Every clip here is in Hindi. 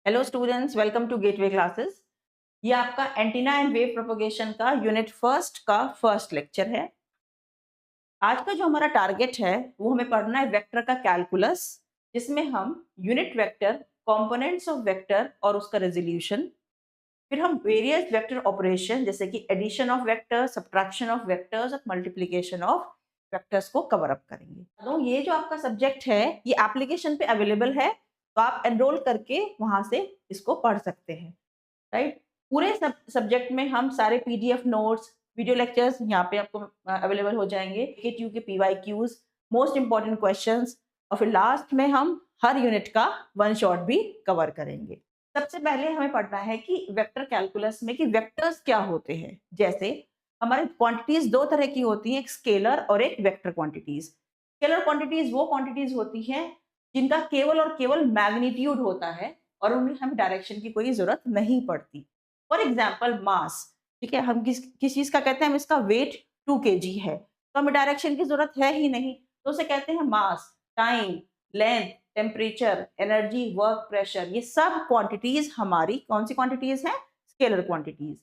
Hello students, welcome to Gateway classes. ये आपका एंटीना एंड वेव प्रोपगेशन का यूनिट फर्स्ट का फर्स्ट लेक्चर है। आज का जो हमारा टारगेट है वो हमें पढ़ना है वेक्टर का कैलकुलस, जिसमें हम unit vector, components of vector और उसका रेजोल्यूशन, फिर हम वेरियस वेक्टर ऑपरेशन जैसे कि addition of vectors, subtraction of vectors और मल्टीप्लिकेशन ऑफ वेक्टर्स को कवर अप करेंगे। तो ये जो आपका सब्जेक्ट है ये एप्लीकेशन पे अवेलेबल है, तो आप एनरोल करके वहां से इसको पढ़ सकते हैं। राइट। पूरे सब्जेक्ट में हम सारे पीडीएफ नोट्स, वीडियो लेक्चर्स यहाँ पे आपको अवेलेबल हो जाएंगे, केटीयू के पीवाईक्यूज, मोस्ट इंपॉर्टेंट क्वेश्चंस, और फिर लास्ट में हम हर यूनिट का वन शॉट भी कवर करेंगे। सबसे पहले हमें पढ़ना है कि वेक्टर कैलकुलस में कि वेक्टर्स क्या होते हैं। जैसे हमारे क्वांटिटीज दो तरह की होती हैं, एक स्केलर और एक वेक्टर क्वांटिटीज। स्केलर क्वांटिटीज वो क्वांटिटीज होती हैं जिनका केवल और केवल मैग्नीट्यूड होता है और उनमें हमें डायरेक्शन की कोई जरूरत नहीं पड़ती। फॉर एग्जाम्पल मास, ठीक है, हम किस चीज का कहते हैं, हम इसका वेट 2 kg है तो हमें डायरेक्शन की जरूरत है ही नहीं, तो उसे कहते हैं mass. Time, length, temperature, energy, work, pressure, ये सब क्वांटिटीज हमारी कौन सी क्वांटिटीज हैं? Scalar quantities.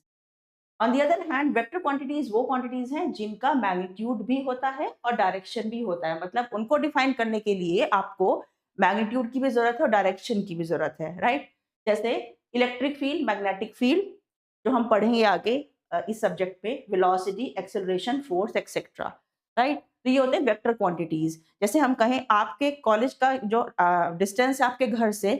On the other hand vector quantities वो क्वांटिटीज हैं जिनका मैग्नीट्यूड भी होता है और डायरेक्शन भी होता है। मतलब उनको डिफाइन करने के लिए आपको मैग्नीट्यूड की भी जरूरत है और डायरेक्शन की भी जरूरत है। राइट। जैसे इलेक्ट्रिक फील्ड, मैग्नेटिक फील्ड, जो हम पढ़ेंगे आगे इस सब्जेक्ट पे, velocity, acceleration, force, etcetera. Right. तो ये होते हैं वेक्टर क्वांटिटीज। जैसे हम कहें आपके कॉलेज का जो डिस्टेंस है आपके घर से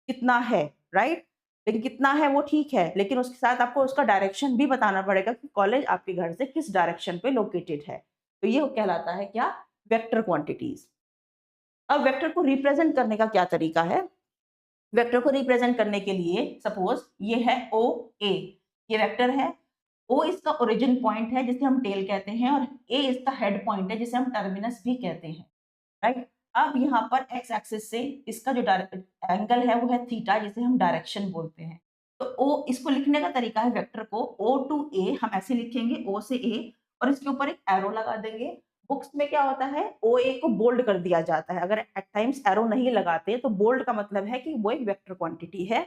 कितना है, राइट, लेकिन कितना है वो ठीक है, लेकिन उसके साथ आपको उसका डायरेक्शन भी बताना पड़ेगा कि कॉलेज आपके घर से किस डायरेक्शन पे लोकेटेड है। तो ये कहलाता है क्या? Vector quantities. अब वेक्टर को रिप्रेजेंट करने का क्या तरीका है? वेक्टर को रिप्रेजेंट करने के लिए सपोज ये है ओ ए, ये वेक्टर है। ओ इसका ओरिजिन पॉइंट है जिसे हम टेल कहते हैं, और ए इसका हेड पॉइंट है जिसे हम टर्मिनस भी कहते हैं। राइट। अब यहाँ पर एक्स एक्सिस से इसका जो एंगल है वो है थीटा, जिसे हम डायरेक्शन बोलते हैं। तो ओ, इसको लिखने का तरीका है वेक्टर को ओ टू ए हम ऐसे लिखेंगे, ओ से ए, और इसके ऊपर एक एरो लगा देंगे। बुक्स में क्या होता है, ओ ए को बोल्ड कर दिया जाता है। अगर एट टाइम्स एरो नहीं लगाते तो बोल्ड का मतलब है कि वो एक वेक्टर क्वांटिटी है,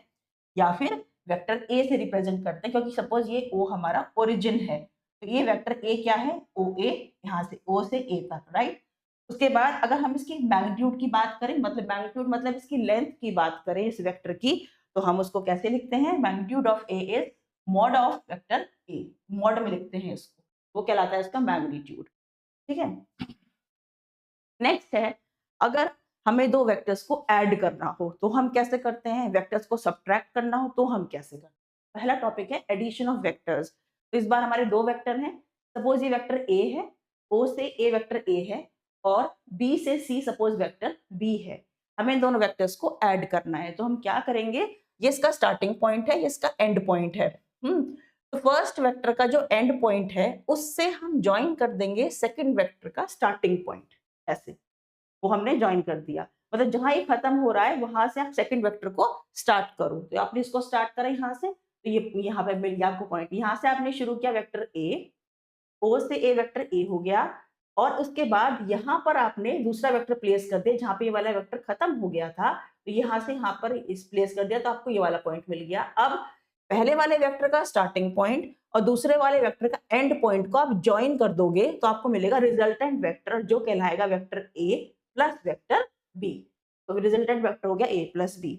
या फिर वेक्टर ए से रिप्रेजेंट करते हैं, क्योंकि सपोज ये ओ हमारा ओरिजिन है, तो ये वेक्टर ए क्या है, ओ ए, यहाँ से ओ से ए तक। राइट। उसके बाद अगर हम इसकी मैग्नीट्यूड की बात करें, मतलब मैग्नीट्यूड मतलब इसकी लेंथ की बात करें इस वेक्टर की, तो हम उसको कैसे लिखते हैं? Magnitude of A is mod of vector A. Mod में लिखते हैं इसको, वो कहलाता है इसका मैग्नीट्यूड। ठीक है। नेक्स्ट है, अगर हमें दो वेक्टर्स को ऐड करना हो तो हम कैसे करते हैं? वेक्टर्स को सब्ट्रैक्ट करना हो तो हम कैसे करते हैं? पहला टॉपिक है एडिशन ऑफ वेक्टर्स। तो इस बार हमारे दो वेक्टर हैं। सपोज ये वेक्टर ए है, ओ से ए वेक्टर ए है, और बी से सी सपोज वेक्टर बी है। हमें इन दोनों वेक्टर्स को ऐड करना है, तो हम क्या करेंगे? ये इसका स्टार्टिंग पॉइंट है, ये इसका एंड पॉइंट है। तो फर्स्ट वेक्टर का जो एंड पॉइंट है उससे हम ज्वाइन कर देंगे सेकंड वेक्टर का स्टार्टिंग पॉइंट। ऐसे वो हमने ज्वाइन कर दिया, मतलब जहां ये खत्म हो रहा है वहां से आप सेकंड वेक्टर को स्टार्ट करो। तो आपने इसको स्टार्ट करा यहाँ से, तो ये यहाँ पे मिल गया आपको पॉइंट। यहाँ से आपने शुरू किया वेक्टर ए, ओ से ए वेक्टर ए हो गया, और उसके बाद यहाँ पर आपने दूसरा वेक्टर प्लेस कर दिया जहाँ पे ये वाला वेक्टर खत्म हो गया था, तो यहाँ से यहाँ पर इस प्लेस कर दिया, तो आपको ये वाला पॉइंट मिल गया। अब पहले वाले वेक्टर का स्टार्टिंग पॉइंट और दूसरे वाले वेक्टर का एंड पॉइंट को आप ज्वाइन कर दोगे तो आपको मिलेगा रिजल्टेंट वेक्टर, जो कहलाएगा vector A plus vector B. तो रिजल्टेंट वेक्टर हो गया ए प्लस बी।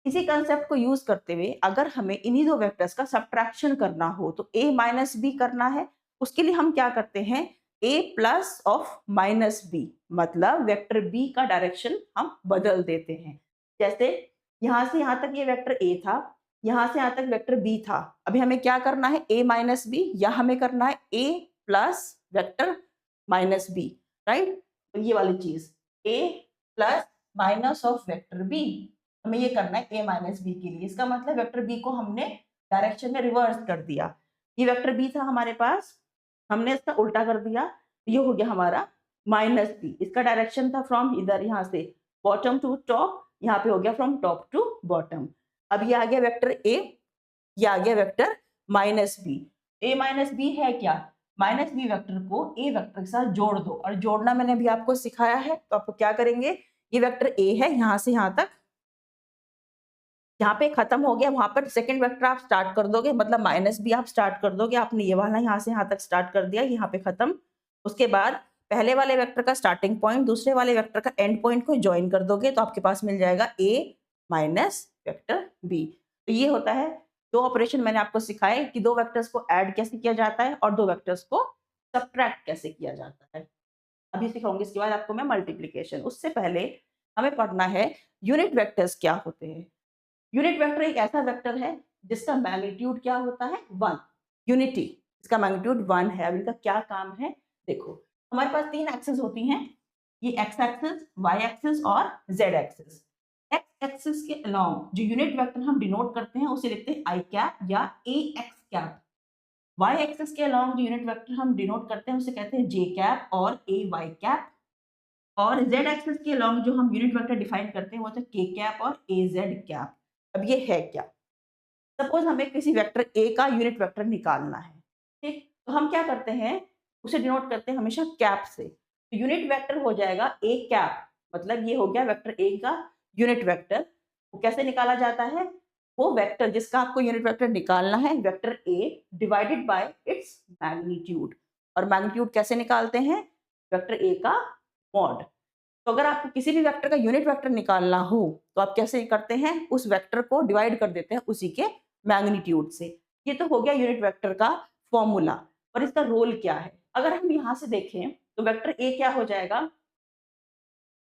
इसी कंसेप्ट को यूज करते हुए अगर हमें इन्हीं दो वेक्टर्स का सब्ट्रैक्शन करना हो तो a माइनस बी करना है, उसके लिए हम क्या करते हैं? a plus of minus B, मतलब वेक्टर b का डायरेक्शन हम बदल देते हैं। जैसे यहां से यहां तक ये वेक्टर a था, यहां से यहां तक वेक्टर b था। अभी हमें क्या करना है? a माइनस बी, या हमें करना है a plus vector minus B. Right. तो ये वाली चीज a plus minus of vector b, हमें ये करना है a माइनस बी के लिए। इसका मतलब वेक्टर b को हमने डायरेक्शन में रिवर्स कर दिया। ये वेक्टर b था हमारे पास, हमने इसका उल्टा कर दिया, ये हो गया हमारा माइनस बी। इसका डायरेक्शन था फ्रॉम इधर, यहाँ से बॉटम टू टॉप, यहाँ पे हो गया फ्रॉम टॉप टू बॉटम। अब ये आ गया वेक्टर a, ये आ गया vector minus B. a minus B है क्या? माइनस बी वेक्टर को a वेक्टर के साथ जोड़ दो, और जोड़ना मैंने अभी आपको सिखाया है। तो आपको क्या करेंगे? ये वेक्टर a है यहाँ से यहाँ तक, यहाँ पे खत्म हो गया, वहां पर सेकंड वेक्टर आप स्टार्ट कर दोगे, मतलब माइनस भी आप स्टार्ट कर दोगे। आपने ये वाला यहाँ से यहाँ तक स्टार्ट कर दिया, यहाँ पे खत्म। उसके बाद पहले वाले वेक्टर का स्टार्टिंग पॉइंट दूसरे वाले वेक्टर का एंड पॉइंट को ज्वाइन कर दोगे, तो आपके पास मिल जाएगा a माइनस वेक्टर b। तो ये होता है, दो ऑपरेशन मैंने आपको सिखाए कि दो वेक्टर्स को ऐड कैसे किया जाता है और दो वेक्टर्स को सब्ट्रैक्ट कैसे किया जाता है। अभी सिखाऊंगी, इसके बाद आपको मैं मल्टीप्लीकेशन। उससे पहले हमें पढ़ना है यूनिट वेक्टर्स क्या होते हैं। यूनिट वेक्टर एक ऐसा वेक्टर है जिसका मैग्नीट्यूड क्या होता है, 1। यूनिटी, इसका मैग्नीट्यूड 1 है। अब इनका क्या काम है, देखो हमारे पास तीन एक्सिस होती हैं, ये एक्स एक्सिस, वाई एक्सिस और जेड एक्सिस। एक्स एक्सिस के अलोंग जो यूनिट वेक्टर हम डिनोट करते हैं उसे लिखते हैं आई कैप या ए एक्स कैप। वाई एक्सिस के अलोंग जो यूनिट वेक्टर हम डिनोट करते हैं उसे कहते हैं जे कैप और ए वाई कैप। और जेड एक्सिस के अलोंग जो हम यूनिट वेक्टर डिफाइन करते हैं वो होता है के कैप और ए जेड कैप। अब ये है क्या, सपोज हमें किसी वेक्टर ए का यूनिट वेक्टर निकालना है, ठीक, तो हम क्या करते हैं, उसे डिनोट करते हैं हमेशा कैप से। तो यूनिट वेक्टर हो जाएगा ए कैप, मतलब ये हो गया वेक्टर ए का यूनिट वेक्टर। वो कैसे निकाला जाता है, वो वेक्टर जिसका आपको यूनिट वेक्टर निकालना है, vector A divided by its magnitude. और मैग्नीट्यूड कैसे निकालते हैं, वेक्टर ए का मॉड। तो अगर आपको किसी भी वेक्टर का यूनिट वेक्टर निकालना हो तो आप कैसे करते हैं, उस वेक्टर को डिवाइड कर देते हैं उसी के मैग्नीट्यूड से। ये तो हो गया यूनिट वेक्टर का फॉर्मूला। और इसका रोल क्या है, अगर हम यहाँ से देखें तो वेक्टर ए क्या हो जाएगा,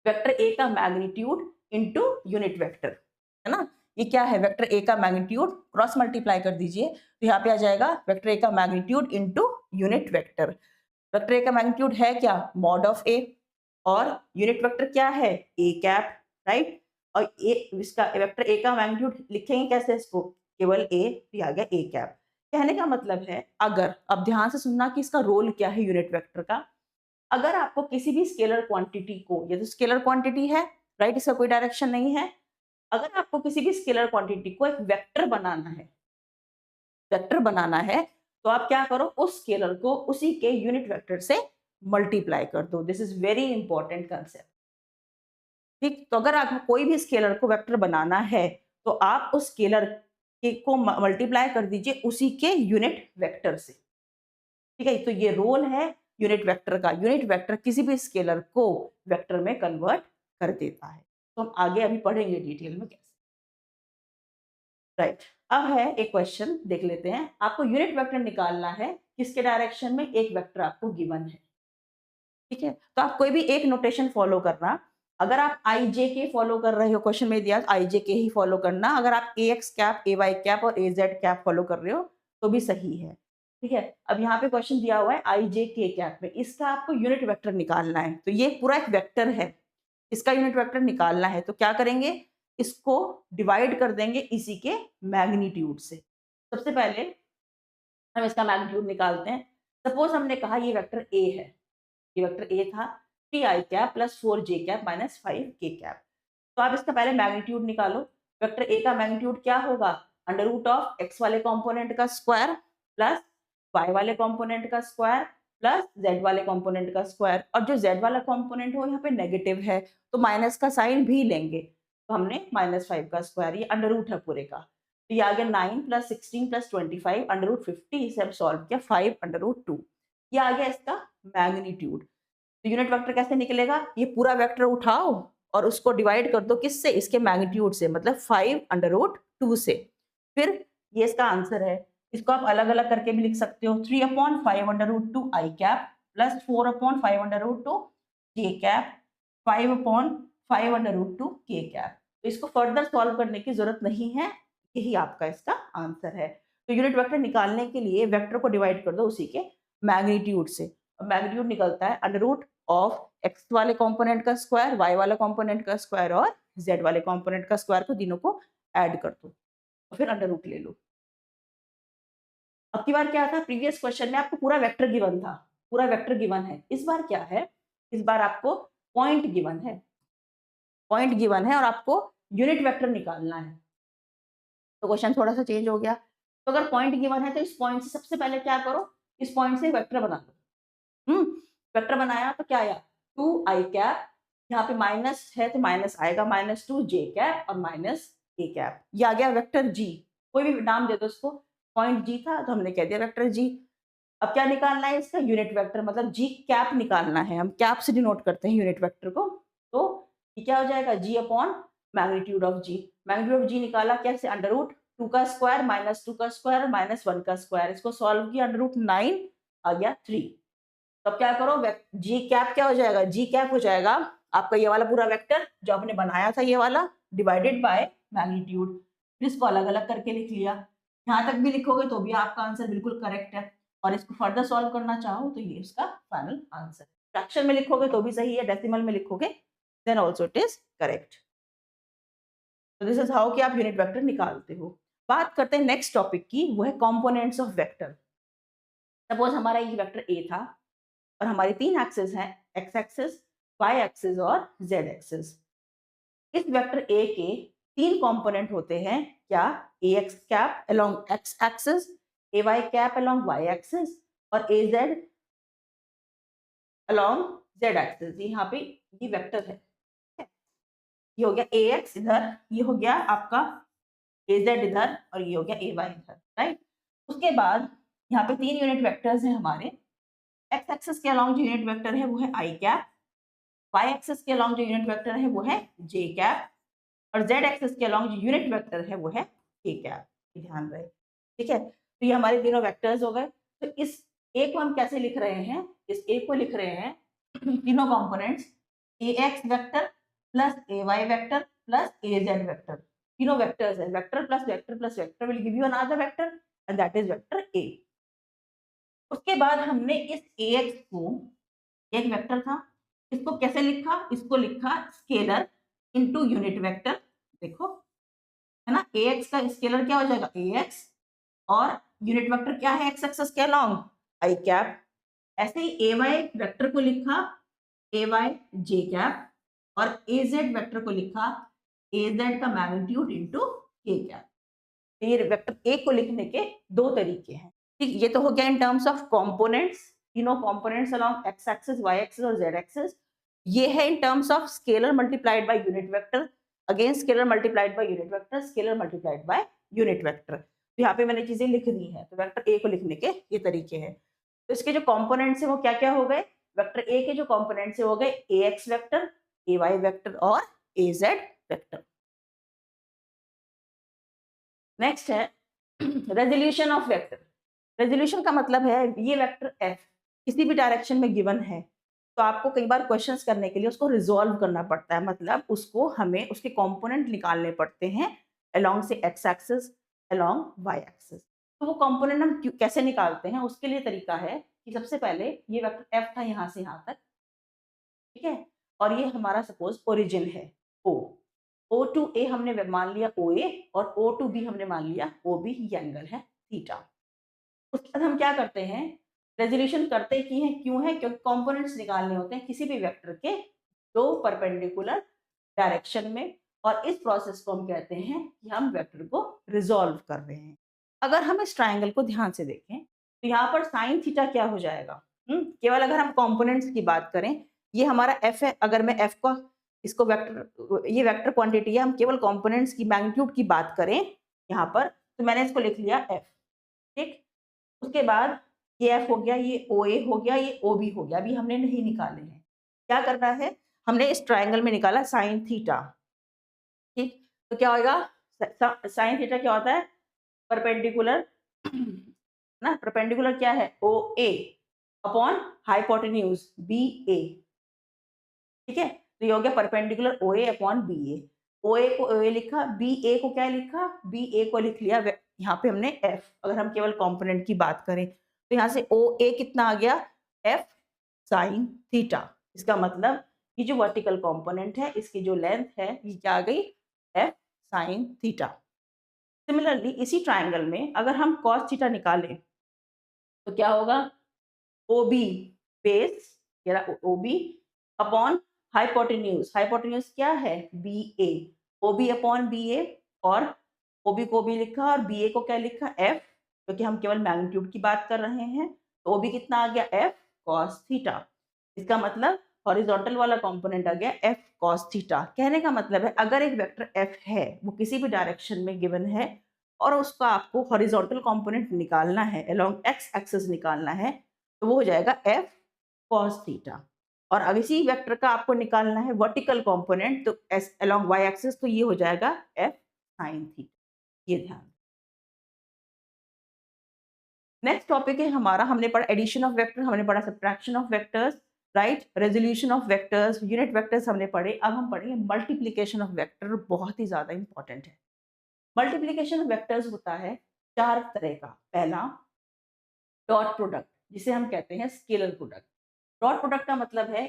वेक्टर ए का मैग्नीट्यूड इनटू यूनिट वेक्टर, है ना। ये क्या है, वेक्टर ए का मैग्नीट्यूड, क्रॉस मल्टीप्लाई कर दीजिए तो यहाँ पे आ जाएगा वेक्टर ए का magnitude into unit vector. Vector A का मैग्नीट्यूड है क्या, मॉड ऑफ ए, और यूनिट वेक्टर क्या है, ए कैप, राइट। और ए, इसका वेक्टर ए का मैग्नीट्यूड लिखेंगे कैसे, इसको केवल ए, तो आ गया ए कैप। कहने का मतलब है, अगर अब ध्यान से सुनना कि इसका रोल क्या है यूनिट वेक्टर का। अगर आपको किसी भी स्केलर क्वांटिटी को, ये तो स्केलर क्वांटिटी है, राइट, इसका कोई डायरेक्शन नहीं है। अगर आपको किसी भी स्केलर क्वांटिटी को एक वेक्टर बनाना है, वेक्टर बनाना है, तो आप क्या करो, उस स्केलर को उसी के यूनिट वेक्टर से मल्टीप्लाई कर दो। This is very important concept, ठीक। तो अगर आपको कोई भी स्केलर को वेक्टर बनाना है तो आप उस स्केलर को मल्टीप्लाई कर दीजिए उसी के यूनिट वेक्टर से, ठीक है। तो ये रोल है यूनिट वेक्टर का, यूनिट वेक्टर किसी भी स्केलर को वेक्टर में कन्वर्ट कर देता है। तो हम आगे अभी पढ़ेंगे डिटेल में कैसे, राइट। अब है एक क्वेश्चन, देख लेते हैं। आपको यूनिट वेक्टर निकालना है, किसके डायरेक्शन में, एक वेक्टर आपको गिवन है, ठीक है। तो आप कोई भी एक नोटेशन फॉलो करना। अगर आप आई जे के फॉलो कर रहे हो, क्वेश्चन में दिया आई जे के ही फॉलो करना। अगर आप ए X cap, A Y cap और ए जेड कैप फॉलो कर रहे हो तो भी सही है, ठीक है। अब यहाँ पे क्वेश्चन दिया हुआ है आई जे के कैप में, इसका आपको यूनिट वेक्टर निकालना है। तो ये पूरा एक वेक्टर है, इसका यूनिट वेक्टर निकालना है, तो क्या करेंगे, इसको डिवाइड कर देंगे इसी के मैग्नीट्यूड से। सबसे पहले हम इसका मैग्नीट्यूड निकालते हैं। सपोज हमने कहा ये वेक्टर ए है, ये वेक्टर ए था, 3i cap plus 4j cap minus 5k cap. तो आप इसका पहले मैग्नीट्यूड निकालो। वेक्टर ए का मैग्नीट्यूड क्या होगा, अंडर रूट ऑफ एक्स वाले कंपोनेंट का स्क्वायर प्लस वाई वाले कंपोनेंट का स्क्वायर प्लस जेड वाले कंपोनेंट का स्क्वायर। और जो जेड वाला कंपोनेंट हो यहाँ पे नेगेटिव है तो माइनस का साइन भी लेंगे, तो हमने -5 का स्क्वायर, ये अंडर रूट है पूरे का। तो ये आ गया 9 प्लस 16 प्लस 25 अंडर रूट 50, इसे हम सॉल्व किया 5 अंडर रूट 2। ये आ गया इसका मैग्नीट्यूड। तो यूनिट वेक्टर कैसे निकलेगा, ये पूरा वेक्टर उठाओ और उसको डिवाइड कर दो किससे, इसके मैग्नीट्यूड से, मतलब 5 अंडर रूट 2 से। फिर ये इसका आंसर है। इसको आप अलग अलग करके भी लिख सकते हो, 3/5 अंडर रूट 2 आई cap plus 4/5 under root 2 j cap, 5/5 under root 2 k cap. तो इसको फर्दर सॉल्व करने की जरूरत नहीं है, यही आपका इसका आंसर है। तो यूनिट वेक्टर निकालने के लिए वेक्टर को डिवाइड कर दो उसी के मैग्नीट्यूड से। मैग्नीट्यूड निकलता है अंडर रूट ऑफ एक्स वाले कंपोनेंट का स्क्वायर, वाई वाले कंपोनेंट का स्क्वायर और जेड वाले कंपोनेंट का स्क्वायर, को तीनों को ऐड कर दो और फिर अंडर रूट ले लो। अब की बार क्या था, प्रीवियस क्वेश्चन में आपको पूरा वेक्टर गिवन था, पूरा वेक्टर गिवन है। इस बार क्या है, इस बार आपको पॉइंट गिवन है, पॉइंट गिवन है और आपको यूनिट वेक्टर निकालना है। तो क्वेश्चन थोड़ा सा चेंज हो गया। तो अगर पॉइंट गिवन है तो इस पॉइंट से सबसे पहले क्या करो, इस पॉइंट से वेक्टर बना दो। वेक्टर बनाया तो क्या आया, 2i कैप, यहाँ पे माइनस है तो माइनस आएगा, -2j कैप और ए कैप। ये आ गया वेक्टर जी, कोई भी नाम दे दो उसको, पॉइंट जी था तो हमने कह दिया वेक्टर जी। अब क्या निकालना है इसका यूनिट वेक्टर, मतलब जी कैप निकालना है, हम कैप से डिनोट करते हैं यूनिट वेक्टर को। तो ये क्या हो जाएगा, G upon magnitude of G. Magnitude of G निकाला कैसे, अंडर रूट 2 का स्क्वायर माइनस 2 का स्क्वायर माइनस 1 का स्क्वायर, इसको सॉल्व किया अंडर रूट 9 आ गया 3। तब क्या करो, जी कैप क्या हो जाएगा, जी कैप हो जाएगा आपका ये वाला पूरा वेक्टर जो आपने बनाया था ये वाला, डिवाइडेड बाय मैग्नीट्यूड। इसको अलग अलग करके लिख लिया, यहाँ तक भी लिखोगे तो भी आपका आंसर बिल्कुल करेक्ट है। और इसको फर्दर सॉल्व करना चाहो तो ये इसका फाइनल आंसर है। फ्रैक्शन में लिखोगे तो भी सही है, डेसिमल में लिखोगे then also it is correct. तो दिस इज हाउ कि आप यूनिट वेक्टर निकालते हो। बात करते हैं नेक्स्ट टॉपिक की, वो है कंपोनेंट्स ऑफ वेक्टर। सपोज हमारा ये वेक्टर ए था और हमारी 3 एक्सिस हैं, एक्स एक्सिस, वाई एक्सिस और जेड एक्सिस। इस वेक्टर ए के 3 कंपोनेंट होते हैं, क्या, A X cap along x axis, A Y cap along Y axis और A Z along Z axis. यहाँ पे ये वेक्टर है, ये हो गया ए एक्स इधर, ये हो गया आपका ए जेड इधर और ये हो गया ए वाई इधर, राइट। उसके बाद यहाँ पे 3 यूनिट वेक्टर्स हैं हमारे। एक्स एक्सिस के अलोंग जो यूनिट वेक्टर है वो है आई कैप, वाई एक्सिस के अलोंग जो यूनिट वेक्टर है वो है जे कैप और जेड एक्सिस के अलोंग जो यूनिट वेक्टर है वो है के कैप। ध्यान रहे, ठीक है। तो ये हमारे तीनों वेक्टर्स हो गए। तो इस ए को हम कैसे लिख रहे हैं, इस ए को लिख रहे हैं तीनों components A x vector plus A Y vector plus A Z vector. तीनों वेक्टर्स है, vector plus vector will give you another vector and that is vector ए। उसके बाद हमने इस ए एक्स को, एक वेक्टर था, इसको कैसे लिखा, इसको लिखा स्केलर इनटू यूनिट वेक्टर। देखो है ना, ए एक्स का स्केलर क्या हो जाएगा ए एक्स और यूनिट वेक्टर क्या है एक्स एक्सिस के अलोंग आई कैप। ऐसे ही ए वाई वेक्टर को लिखा ए वाई जे कैप और ए जेड वेक्टर को लिखा ए जेड का मैग्नीट्यूड इनटू के कैप। ये वेक्टर ए को लिखने के 2 तरीके हैं, ठीक। ये तो हो गया इन टर्म्स ऑफ कंपोनेंट्स, तीनों components along x axis, Y axis और जेड एक्सिस। ये है in terms of scalar multiplied by unit vector, again scalar multiplied by unit vector, scalar multiplied by unit vector. तो यहाँ पे मैंने चीजें लिख दी हैं, तो वेक्टर ए को लिखने के ये तरीके हैं। तो इसके जो कंपोनेंट्स हैं वो क्या क्या हो गए, वेक्टर ए के जो कंपोनेंट्स है हो गए ए एक्स वेक्टर, ए वाई वेक्टर और ए जेड वेक्टर। नेक्स्ट है रेजोल्यूशन ऑफ वेक्टर। रेजोल्यूशन का मतलब है ये वेक्टर एफ किसी भी डायरेक्शन में गिवन है तो आपको कई बार क्वेश्चंस करने के लिए उसको रिजॉल्व करना पड़ता है, मतलब उसको हमें उसके कंपोनेंट निकालने पड़ते हैं अलोंग से x axis along Y axis. तो वो कंपोनेंट हम कैसे निकालते हैं, उसके लिए तरीका है कि सबसे पहले ये वेक्टर एफ था यहाँ से यहाँ तक, ठीक है, और ये हमारा सपोज ओरिजिन है ओ टू ए हमने मान लिया ओ ए और ओ टू बी हमने मान लिया ओ बी, ये एंगल है थीटा। उसके बाद हम क्या करते हैं, रेजोल्यूशन करते की है, क्यों है, क्योंकि कंपोनेंट्स निकालने होते हैं किसी भी वेक्टर के 2 परपेंडिकुलर डायरेक्शन में, और इस प्रोसेस को हम कहते हैं कि हम वेक्टर को रिजॉल्व कर रहे हैं। अगर हम इस ट्राइंगल को ध्यान से देखें तो यहाँ पर साइन थीटा क्या हो जाएगा, केवल अगर हम कंपोनेंट्स की बात करें, ये हमारा एफ है, अगर मैं एफ का इसको वेक्टर, ये वेक्टर क्वांटिटी है, हम केवल कंपोनेंट्स की मैग्नीट्यूड की बात करें यहाँ पर, तो मैंने इसको लिख लिया एफ, ठीक। उसके बाद ये एफ हो गया, ये ओ ए हो गया, ये ओ बी हो गया, अभी हमने नहीं निकाले हैं। क्या करना है, हमने इस ट्राइंगल में निकाला साइन थीटा, ठीक। तो क्या होगा, साइन थीटा क्या होता है, परपेंडिकुलर ना, परपेंडिकुलर क्या है ओ ए अपॉन हाइपोटेन्यूज बी ए, ठीक है। तो ये हो गया perpendicular O A upon B A. ओ ए को ओ ए लिखा, बी ए को क्या लिखा, बी ए को लिख लिया यहाँ पे हमने एफ। अगर हम केवल कंपोनेंट की बात करें तो यहाँ से ओ ए कितना आ गया, एफ साइन थीटा। इसका मतलब ये जो वर्टिकल कंपोनेंट है इसकी जो लेंथ है ये क्या आ गई, एफ साइन थीटा। सिमिलरली इसी ट्राइंगल में अगर हम कॉस थीटा निकालें तो क्या होगा, O B base, O B upon hypotenuse, hypotenuse क्या है B A, O B upon B A, और ओ बी को भी लिखा और बी ए को क्या लिखा एफ, क्योंकि हम केवल मैग्नीट्यूड की बात कर रहे हैं। तो ओ बी कितना आ गया एफ कॉस थीटा। इसका मतलब हॉरिजॉन्टल वाला कंपोनेंट आ गया एफ cos थीटा। कहने का मतलब है अगर एक वेक्टर f है वो किसी भी डायरेक्शन में गिवन है और उसका आपको हॉरिजॉन्टल कंपोनेंट निकालना है, अलोंग x एक्सिस निकालना है, तो वो हो जाएगा f cos थीटा। और अब इसी वेक्टर का आपको निकालना है वर्टिकल कंपोनेंट, तो एस अलोंग y एक्सिस, तो ये हो जाएगा f sin थीटा। ये ध्यान। नेक्स्ट टॉपिक है हमारा, हमने पढ़ा एडिशन ऑफ वेक्टर, हमने पढ़ा subtraction of vectors, right, resolution of vectors, unit vectors हमने पढ़े। अब हम पढ़ेंगे मल्टीप्लिकेशन ऑफ वेक्टर, बहुत ही ज्यादा इंपॉर्टेंट है। मल्टीप्लिकेशन ऑफ वेक्टर्स होता है 4 तरह का। पहला डॉट प्रोडक्ट, जिसे हम कहते हैं स्केलर प्रोडक्ट। डॉट प्रोडक्ट का मतलब है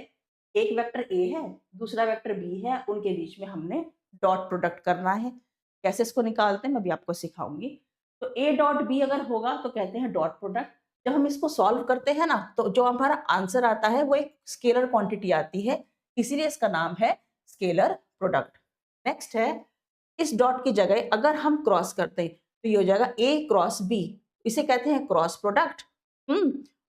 एक वेक्टर ए है, दूसरा वेक्टर बी है, उनके बीच में हमने डॉट प्रोडक्ट करना है। कैसे इसको निकालते हैं मैं भी आपको सिखाऊंगी। तो ए डॉट बी अगर होगा तो कहते हैं डॉट प्रोडक्ट। जब हम इसको सॉल्व करते हैं ना, तो जो हमारा आंसर आता है वो एक स्केलर क्वांटिटी आती है, इसीलिए इसका नाम है स्केलर प्रोडक्ट। नेक्स्ट है, इस डॉट की जगह अगर हम क्रॉस करते हैं तो ये हो जाएगा ए क्रॉस बी, इसे कहते हैं क्रॉस प्रोडक्ट।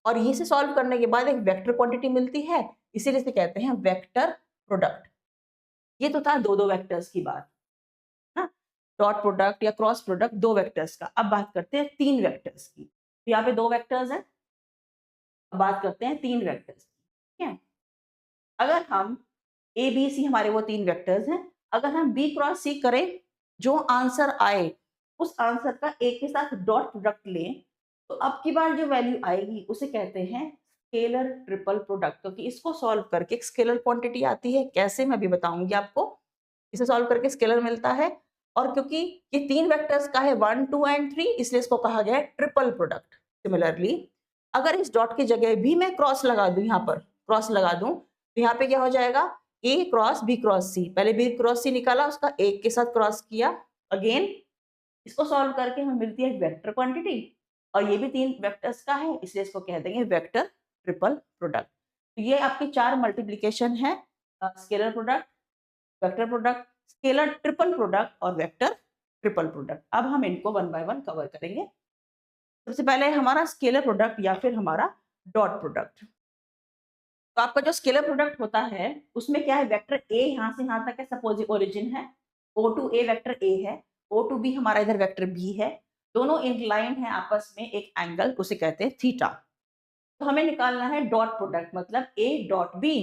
और ये से सॉल्व करने के बाद एक वेक्टर क्वांटिटी मिलती है, इसीलिए इसे कहते हैं वेक्टर प्रोडक्ट। ये तो था दो दो वेक्टर्स की बात ना, डॉट प्रोडक्ट या क्रॉस प्रोडक्ट, दो वेक्टर्स का। अब बात करते हैं 3 वेक्टर्स की। तो यहाँ पे 2 वेक्टर्स हैं, अब बात करते हैं 3 वेक्टर्स की। ठीक है, अगर हम ए बी सी, हमारे वो 3 वेक्टर्स हैं, अगर हम बी क्रॉस सी करें, जो आंसर आए उस आंसर का ए के साथ डॉट प्रोडक्ट लें, तो अब की बार जो वैल्यू आएगी उसे कहते हैं स्केलर ट्रिपल प्रोडक्ट। क्योंकि इसको सॉल्व करके एक स्केलर क्वांटिटी आती है, कैसे मैं भी बताऊंगी आपको। इसे सॉल्व करके स्केलर मिलता है, और क्योंकि ये 3 वेक्टर्स का है 1 2 एंड 3, इसलिए इसको कहा गया है ट्रिपल प्रोडक्ट। सिमिलरली अगर इस डॉट की जगह भी मैं क्रॉस लगा दूं, यहाँ पर क्रॉस लगा दूं, तो यहाँ पे क्या हो जाएगा, ए क्रॉस बी क्रॉस सी। पहले बी क्रॉस सी निकाला, उसका ए के साथ क्रॉस किया, अगेन इसको सॉल्व करके हमें मिलती है एक वेक्टर क्वांटिटी, और ये भी 3 वेक्टर्स का है, इसलिए इसको कह देंगे वेक्टर ट्रिपल प्रोडक्ट। तो ये आपके 4 मल्टीप्लिकेशन है, scalar product, vector product, scalar triple product और वेक्टर ट्रिपल प्रोडक्ट। अब हम इनको 1 बाय 1 कवर करेंगे। सबसे पहले हमारा स्केलर प्रोडक्ट या फिर हमारा डॉट प्रोडक्ट। तो आपका जो स्केलर प्रोडक्ट होता है उसमें क्या है, वेक्टर ए यहाँ से यहाँ तक है, सपोज ओरिजिन है, O two A vector A है, ओ टू बी हमारा इधर वेक्टर बी है, दोनों इंक्लाइन है आपस में एक एंगल, उसे कहते हैं थीटा। तो हमें निकालना है डॉट प्रोडक्ट, मतलब A dot B.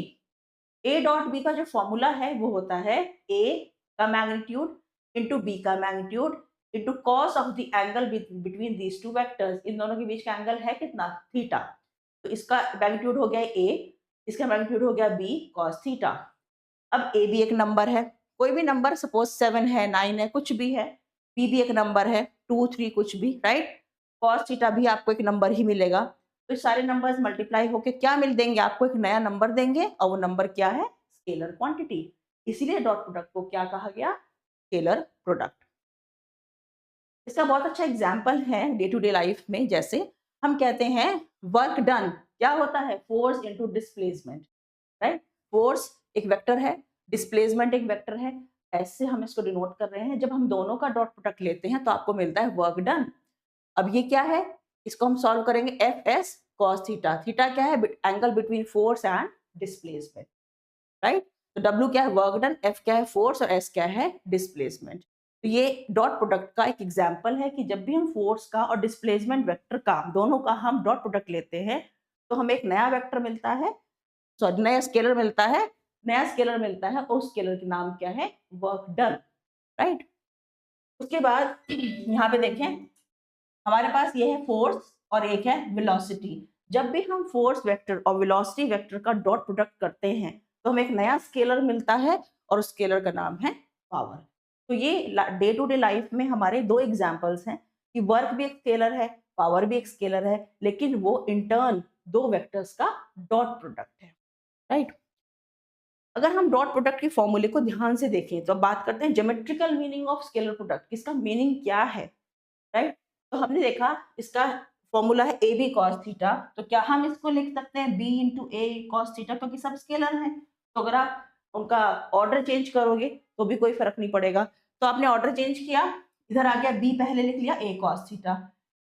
A dot B का जो फॉर्मूला है वो होता है ए का मैग्नीट्यूड इंटू बी का magnitude into cos of the angle between these two vectors. इन दोनों के बीच का एंगल है कितना, थीटा। तो इसका मैग्नीट्यूड हो गया ए, इसका मैग्नीट्यूड हो गया बी कॉस थीटा। अब ए भी एक नंबर है, कोई भी नंबर, सपोज 7 है 9 है कुछ भी है, बी भी एक नंबर है 2 3 कुछ भी, राइट। कॉस थीटा भी आपको एक नंबर ही मिलेगा। तो सारे नंबर्स मल्टीप्लाई होके क्या मिल देंगे, आपको एक नया नंबर देंगे, और वो नंबर क्या है, स्केलर क्वांटिटी। इसीलिए डॉट प्रोडक्ट को क्या कहा गया, स्केलर प्रोडक्ट। इसका बहुत अच्छा एग्जाम्पल है डे टू डे लाइफ में, जैसे हम कहते हैं वर्क डन, क्या होता है, force into displacement, right. Force एक वेक्टर है, डिस्प्लेसमेंट एक वेक्टर है, ऐसे हम इसको डिनोट कर रहे हैं। जब हम दोनों का डॉट प्रोडक्ट लेते हैं तो आपको मिलता है वर्क डन। अब ये क्या है, इसको हम सॉल्व करेंगे, F S cos theta. Theta क्या है, angle between force and displacement, right. तो डब्ल्यू क्या है, वर्क डन, एफ क्या है, फोर्स, और एस क्या है, डिस्प्लेसमेंट। तो ये डॉट प्रोडक्ट का एक एग्जाम्पल है कि जब भी हम फोर्स का और डिस्प्लेसमेंट वेक्टर का दोनों का हम डॉट प्रोडक्ट लेते हैं तो हमें एक नया वेक्टर मिलता है, सॉरी नया स्केलर मिलता है, नया स्केलर मिलता है, और स्केलर का नाम क्या है, वर्क डन, राइट। उसके बाद यहाँ पे देखें, हमारे पास ये है फोर्स और एक है वेलोसिटी। जब भी हम फोर्स वेक्टर और वेलोसिटी वेक्टर का डॉट प्रोडक्ट करते हैं तो हमें एक नया स्केलर मिलता है, और उस स्केलर का नाम है पावर। तो ये डे टू डे लाइफ में हमारे 2 एग्जांपल्स हैं कि वर्क भी एक स्केलर है, पावर भी एक स्केलर है, लेकिन वो इंटर्न 2 वेक्टर्स का डॉट प्रोडक्ट है, राइट। अगर हम डॉट प्रोडक्ट के फॉर्मूले को ध्यान से देखें तो बात करते हैं geometrical meaning of scalar product, इसका मीनिंग क्या है, राइट। तो हमने देखा इसका फॉर्मूला है ए बी कॉस थीटा, तो क्या हम इसको लिख सकते हैं बी इंटू ए कॉस थीटा, क्योंकि सब स्केलर हैं। तो अगर आप उनका ऑर्डर चेंज करोगे तो भी कोई फर्क नहीं पड़ेगा। तो आपने ऑर्डर चेंज किया, इधर आ गया बी, पहले लिख लिया ए कॉस थीटा।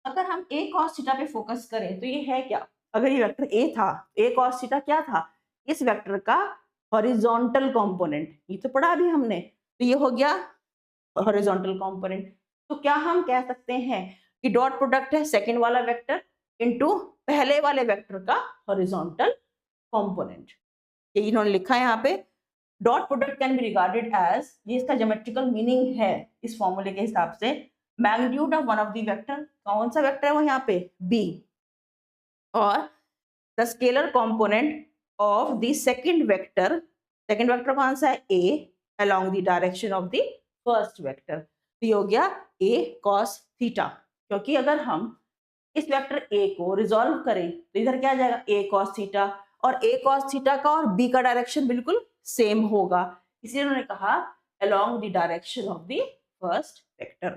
अगर हम ए कॉस थीटा पे फोकस करें तो ये है क्या, अगर ये वेक्टर ए था, ए कॉस थीटा क्या था, इस वेक्टर का हॉरिजॉन्टल कंपोनेंट, ये तो पढ़ा अभी हमने, तो ये हो गया हॉरिजॉन्टल कंपोनेंट। तो क्या हम कह सकते हैं कि डॉट प्रोडक्ट है सेकंड वाला वेक्टर इनटू पहले वाले वेक्टर का हॉरिजॉन्टल कंपोनेंट। ये इन्होंने लिखा है यहाँ पे, dot product can be regarded as, ये इसका ज्योमेट्रिकल मीनिंग है इस फॉर्मूले के हिसाब से, magnitude of one of the vector, कौन सा वेक्टर है वो यहाँ पे बी, और the scalar component of the second vector कौन सा है A, along the direction of the first vector. तो ये हो गया ए cos थीटा, क्योंकि अगर हम इस वेक्टर ए को रिजॉल्व करें तो इधर क्या आ जाएगा ए cos थीटा, और ए cos थीटा का और बी का डायरेक्शन बिल्कुल सेम होगा, इसलिए उन्होंने कहा along the direction of the first vector.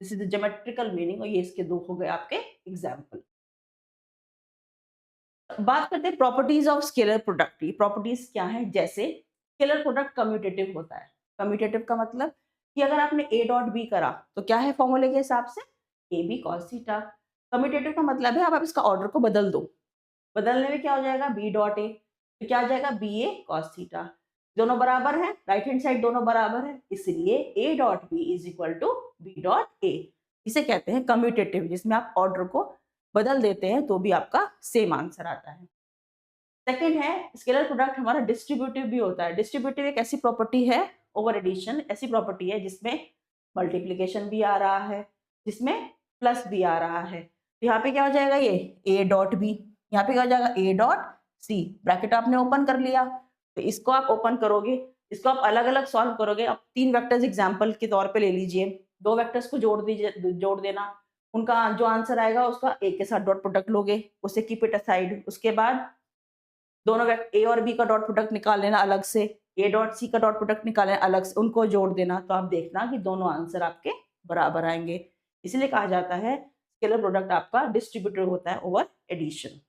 This is the geometrical meaning, और ये इसके दो हो गए आपके एग्जाम्पल। बात करते हैं प्रॉपर्टीज ऑफ स्केलर प्रोडक्ट। ये प्रॉपर्टीज क्या है, जैसे स्केलर प्रोडक्ट कम्यूटेटिव होता है। कम्यूटेटिव का मतलब कि अगर आपने ए डॉट बी करा तो क्या है फॉर्मूले के हिसाब से A B cos theta. Commutative का मतलब है आप इसका ऑर्डर को बदल दो, बदलने में क्या हो जाएगा बी डॉट ए, तो क्या हो जाएगा बी ए कॉस थीटा। दोनों बराबर है, राइट हैंड साइड दोनों बराबर है, इसलिए A dot B is equal to B dot A. इसे कहते हैं कम्यूटेटिव, जिसमें आप ऑर्डर को बदल देते हैं तो भी आपका सेम आंसर आता है। सेकेंड है स्केलर प्रोडक्ट हमारा डिस्ट्रीब्यूटिव भी होता है। डिस्ट्रीब्यूटिव एक ऐसी प्रॉपर्टी है, ओवर एडिशन ऐसी प्रॉपर्टी है जिसमें मल्टीप्लीकेशन भी आ रहा है, जिसमें प्लस भी आ रहा है। तो यहाँ पे क्या हो जाएगा ये ए डॉट बी, यहाँ पे क्या हो जाएगा ए डॉट सी, ब्रैकेट आपने ओपन कर लिया, तो इसको आप ओपन करोगे, इसको आप अलग अलग सॉल्व करोगे। अब तीन वेक्टर्स एग्जाम्पल के तौर पे ले लीजिए, दो वेक्टर्स को जोड़ दीजिए, जोड़ देना, उनका जो आंसर आएगा उसका ए के साथ डॉट प्रोडक्ट लोगे, उसे कीप इट असाइड। उसके बाद दोनों ए और बी का डॉट प्रोडक्ट निकाल लेना अलग से, ए डॉट सी का डॉट प्रोडक्ट निकालना अलग से, उनको जोड़ देना, तो आप देखना कि दोनों आंसर आपके बराबर आएंगे। इसलिए कहा जाता है स्केलर प्रोडक्ट आपका डिस्ट्रीब्यूटिव होता है ओवर एडिशन।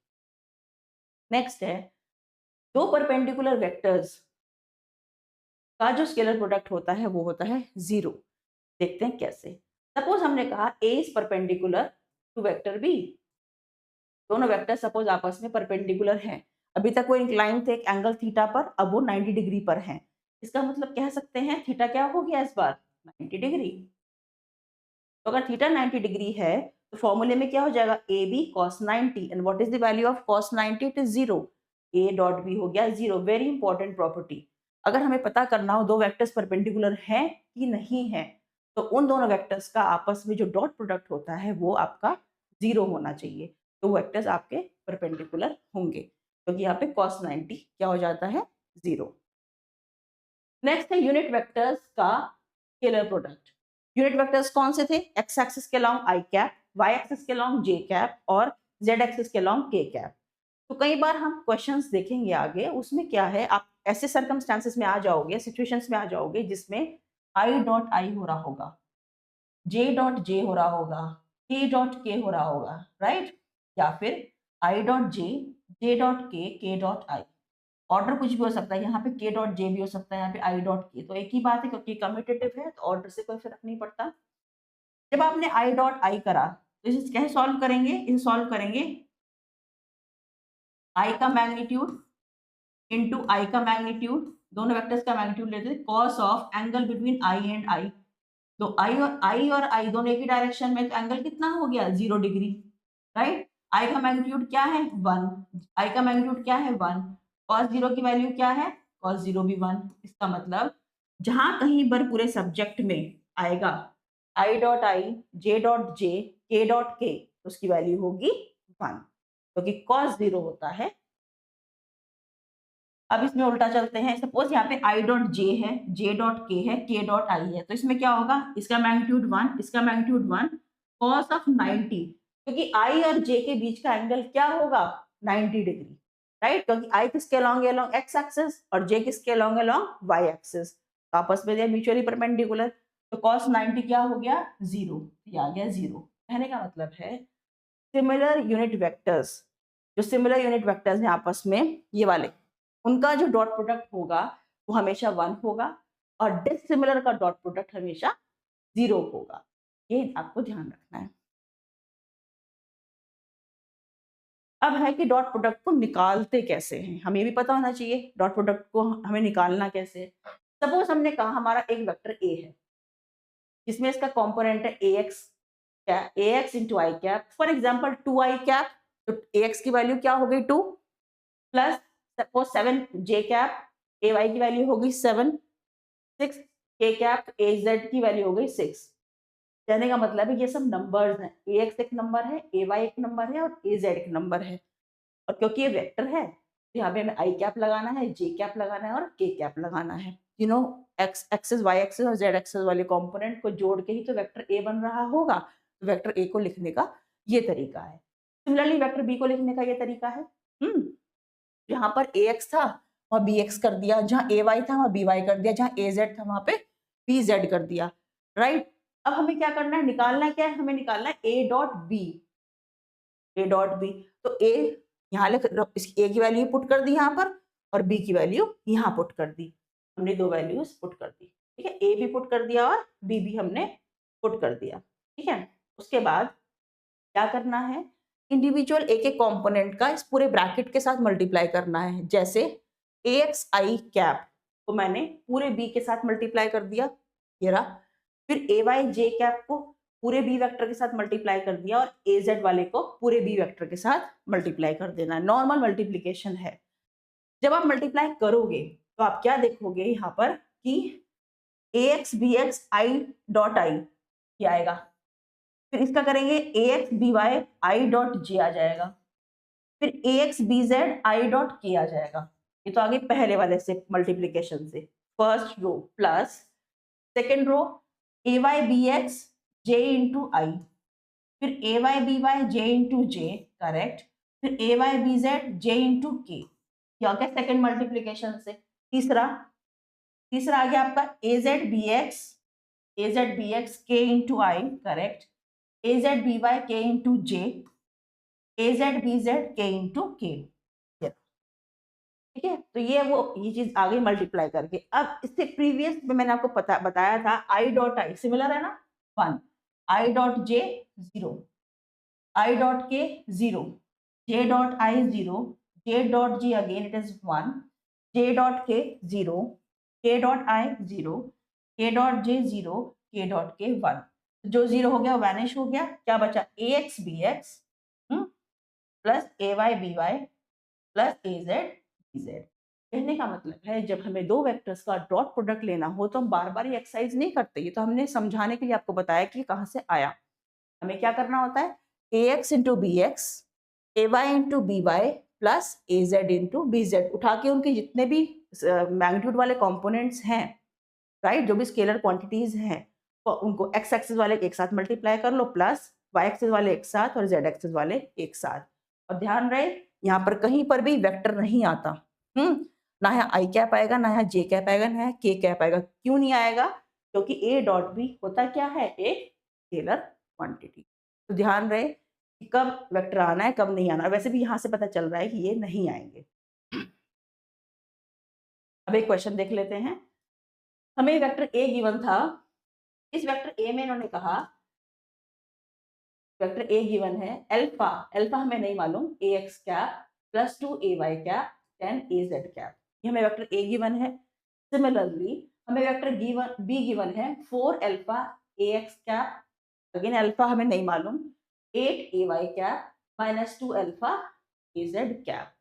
नेक्स्ट है दो परपेंडिकुलर वेक्टर्स का जो स्केलर प्रोडक्ट होता है वो होता है जीरो। देखते हैं कैसे। सपोज हमने कहा A is perpendicular to vector B, दोनों वेक्टर सपोज आपस में परपेंडिकुलर हैं, अभी तक वो इंक्लाइन थे एक एंगल थीटा पर, अब वो 90 डिग्री पर हैं। इसका मतलब कह सकते हैं थीटा क्या हो गया इस बार 90 डिग्री। तो अगर थीटा 90 डिग्री है तो फॉर्मूले में क्या हो जाएगा A B cos 90, and what is the value of cos 90? It is zero, A dot B हो गया जीरो। वेरी इंपॉर्टेंट प्रॉपर्टी, अगर हमें पता करना हो दो वेक्टर्स परपेंडिकुलर हैं कि नहीं है, तो उन दोनों वेक्टर्स का आपस में जो डॉट प्रोडक्ट होता है वो आपका जीरो होना चाहिए, तो वेक्टर्स आपके परपेंडिकुलर होंगे, क्योंकि तो यहाँ पे cos 90 क्या हो जाता है जीरो। नेक्स्ट है यूनिट वेक्टर्स का स्केलर प्रोडक्ट। यूनिट वेक्टर्स कौन से थे? एक्स एक्सिस के along i cap, y axis के लॉन्ग जे कैप, और जेड एक्सिस के लॉन्ग के कैप। तो कई बार हम क्वेश्चंस देखेंगे आगे, उसमें क्या है आप ऐसे सर्कमस्टांसेस में आ जाओगे, सिचुएशंस में आ जाओगे जिसमें आई डॉट आई हो रहा होगा, जे डॉट जे हो रहा होगा, के डॉट के हो रहा होगा, राइट, या फिर आई डॉट जे डॉट के डॉट आई। ऑर्डर कुछ भी हो सकता है, यहाँ पे के डॉट जे भी हो सकता है, यहाँ पे आई डॉट के, तो एक ही बात है क्योंकि कम्यूटेटिव है तो ऑर्डर से कोई फर्क नहीं पड़ता। जब आपने आई डॉट आई करा तो इसे कैसे सॉल्व करेंगे? इसे सॉल्व करेंगे आई का मैग्नीट्यूड इनटू आई का मैग्नीट्यूड, दोनों वेक्टर्स का मैग्नीट्यूड लेते हैं, cos of angle between I and I. तो आई और आई दोनों एक ही डायरेक्शन में, तो एंगल कितना हो गया 0 डिग्री, राइट। आई का मैग्नीट्यूड क्या है 1, आई का मैग्नीट्यूड क्या है 1, cos 0 की वैल्यू क्या है cos 0 भी 1। इसका मतलब जहां कहीं पर पूरे सब्जेक्ट में आएगा आई डॉट आई, जे डॉट जे, के डॉट के, उसकी वैल्यू होगी 1, क्योंकि cos 0 होता है। अब इसमें उल्टा चलते हैं, सपोज यहाँ पे आई डॉट जे है, जे डॉट के है, के डॉट आई है, तो इसमें क्या होगा, इसका मैग्नीट्यूड 1, इसका मैग्नीट्यूड 1, cos ऑफ 90, क्योंकि आई और जे के बीच का एंगल क्या होगा 90 डिग्री, राइट, क्योंकि आई किसके अलॉन्ग है अलॉन्ग एक्स एक्सिस और जे किसके अलॉन्ग है अलॉन्ग वाई एक्सिस, तो आपस में म्यूचुअली परपेंडिकुलर, तो cos 90 क्या हो गया 0, ये आ गया 0। कहने का मतलब है सिमिलर यूनिट वेक्टर्स, जो सिमिलर यूनिट वेक्टर्स हैं आपस में ये वाले, उनका जो डॉट प्रोडक्ट होगा वो हमेशा 1 होगा, और डिसिमिलर का डॉट प्रोडक्ट हमेशा 0 होगा, ये आपको ध्यान रखना है। अब है कि डॉट प्रोडक्ट को निकालते कैसे हैं, हमें ये भी पता होना चाहिए डॉट प्रोडक्ट को हमें निकालना कैसे है। सपोज हमने कहा हमारा एक वेक्टर ए है जिसमें इसका कंपोनेंट है A X into I cap, for example 2 I cap, तो ए एक्स की वैल्यू क्या हो गई 2 plus suppose 7 J cap, A Y की वैल्यू हो गई 7, 6 के कैप, ए जेड की वैल्यू हो गई 6। कहने का मतलब है ये सब नंबर्स हैं, ए एक्स एक नंबर है, ए वाई एक नंबर है और ए जेड एक नंबर है। और क्योंकि ये वेक्टर है तो यहाँ पे हमें आई कैप लगाना है, जे कैप लगाना है और के कैप लगाना है। You know x axes, y axes और जेड एक्सेस वाले कंपोनेंट को जोड़ के ही तो वेक्टर ए बन रहा होगा। तो वेक्टर ए को लिखने का ये तरीका है। सिमिलरली वेक्टर बी को लिखने का ये तरीका है। जहाँ पर ए एक्स था वहाँ बी एक्स कर दिया, जहाँ ए वाई था वहाँ बी वाई कर दिया, जहाँ ए जेड था वहाँ पे बी जेड कर दिया, राइट। अब हमें क्या करना है, निकालना क्या है, हमें निकालना है A dot B. A dot B, तो ए यहाँ लिख, ए की वैल्यू पुट कर दी यहाँ पर और बी की वैल्यू यहाँ पुट कर दी। हमने दो वैल्यूज पुट कर दी, ठीक है। ए भी पुट कर दिया और बी भी हमने पुट कर दिया, ठीक है। उसके बाद क्या करना है, इंडिविजुअल एक एक कॉम्पोनेंट का इस पूरे ब्रैकेट के साथ मल्टीप्लाई करना है। जैसे ए एक्स आई कैप को मैंने पूरे बी के साथ मल्टीप्लाई कर दिया, ये रहा। फिर ए वाई जे कैप को पूरे बी वेक्टर के साथ मल्टीप्लाई कर दिया और ए जेड वाले को पूरे बी वेक्टर के साथ मल्टीप्लाई कर देना है। नॉर्मल मल्टीप्लीकेशन है। जब आप मल्टीप्लाई करोगे तो आप क्या देखोगे यहाँ पर कि A X B X I dot I क्या आएगा, फिर इसका करेंगे A X B Y I dot J आ जाएगा, फिर A X B Z I dot K आ जाएगा। ये तो आगे पहले वाले से मल्टीप्लीकेशन से, first row plus second row A Y B X J into I, फिर A Y B Y J into J, correct, फिर A Y B Z J into K, क्या क्या सेकेंड मल्टीप्लीकेशन से। तीसरा तीसरा आ गया आपका ए जेड बी एक्स के इंटू आई, करेक्ट, ए जेड बी वाई के इंटू जे, ए जेड बी जेड के इंटू के, ठीक है। तो ये चीज आ गई मल्टीप्लाई करके। अब इससे प्रीवियस में मैंने आपको बताया था आई डॉट आई सिमिलर है ना 1, आई डॉट जे 0, आई डॉट के 0, J dot I 0, J dot G again it is 1, J dot के 0, के डॉट आई 0, के डॉट जे 0, के डॉट के 1। जो 0 हो गया वैनिश हो गया, क्या बचा A X B x plus A Y B Y plus A z B Z. कहने का मतलब है जब हमें दो वेक्टर्स का डॉट प्रोडक्ट लेना हो तो हम बार बार ये एक्सरसाइज नहीं करते। ये तो हमने समझाने के लिए आपको बताया कि कहाँ से आया। हमें क्या करना होता है, A X into B X, A Y into B Y plus A Z into B Z उठा के उनके जितने भी मैग्नीट्यूड वाले कॉम्पोनेंट्स हैं, राइट, जो भी स्केलर क्वांटिटीज हैं, तो उनको एक्स एक्सिस वाले एक साथ मल्टीप्लाई कर लो प्लस वाई एक्सिस वाले एक साथ और जेड एक्सिस वाले एक साथ। और ध्यान रहे यहाँ पर कहीं पर भी वेक्टर नहीं आता, ना यहाँ आई कैप आएगा, ना यहाँ जे कैप आएगा, ना यहाँ के कैप आएगा। क्यों नहीं आएगा, क्योंकि ए डॉट बी होता क्या है, एक स्केलर क्वांटिटी। तो ध्यान रहे कि कब वेक्टर आना है कब नहीं आना। वैसे भी यहाँ से पता चल रहा है कि ये नहीं आएंगे। अब एक क्वेश्चन देख लेते हैं। हमें वेक्टर ए गिवन था, इस वेक्टर ए में इन्होंने कहा वेक्टर ए गिवन है अल्फा, अल्फा हमें नहीं मालूम, ए एक्स कैप प्लस 2 ए वाई कैप 10 ए जेड कैप, ये हमें वेक्टर ए गिवन है। सिमिलरली हमें वेक्टर बी गिवन है 4 अल्फा ए एक्स कैप, अगेन अल्फा हमें नहीं मालूम, 8 ए वाई कैप माइनस 2 अल्फा ए जेड कैप।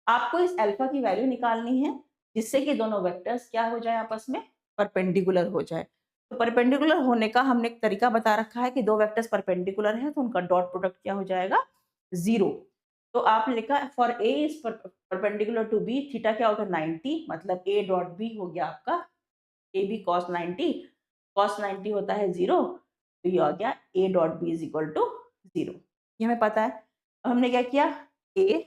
आपको इस अल्फा की वैल्यू निकालनी है जिससे कि दोनों वेक्टर्स क्या हो जाए, आपस में परपेंडिकुलर हो जाए। तो परपेंडिकुलर होने का हमने एक तरीका बता रखा है कि दो वेक्टर्स परपेंडिकुलर हैं तो उनका डॉट प्रोडक्ट क्या हो जाएगा, 0। तो आपने लिखा for A is perpendicular to B, theta क्या होगा 90, मतलब ए डॉट बी हो गया आपका ए बी कॉस 90, कॉस 90 होता है 0, तो ये आ गया A dot B is equal to 0। ये हमें पता है। अब हमने क्या किया, ए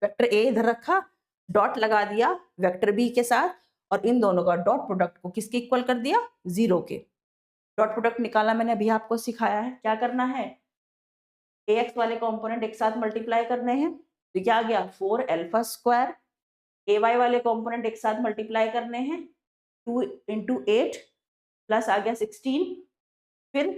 वेक्टर ए इधर रखा, डॉट लगा दिया वेक्टर बी के साथ और इन दोनों का डॉट प्रोडक्ट को किसके इक्वल कर दिया, 0 के। डॉट प्रोडक्ट निकाला मैंने अभी आपको सिखाया है। क्या करना है, ए एक्स वाले कंपोनेंट एक साथ मल्टीप्लाई करने हैं, तो क्या आ गया 4 अल्फा स्क्वायर, ए वाई वाले कंपोनेंट एक साथ मल्टीप्लाई करने हैं 2 इंटू 8 प्लस आ गया 16, फिर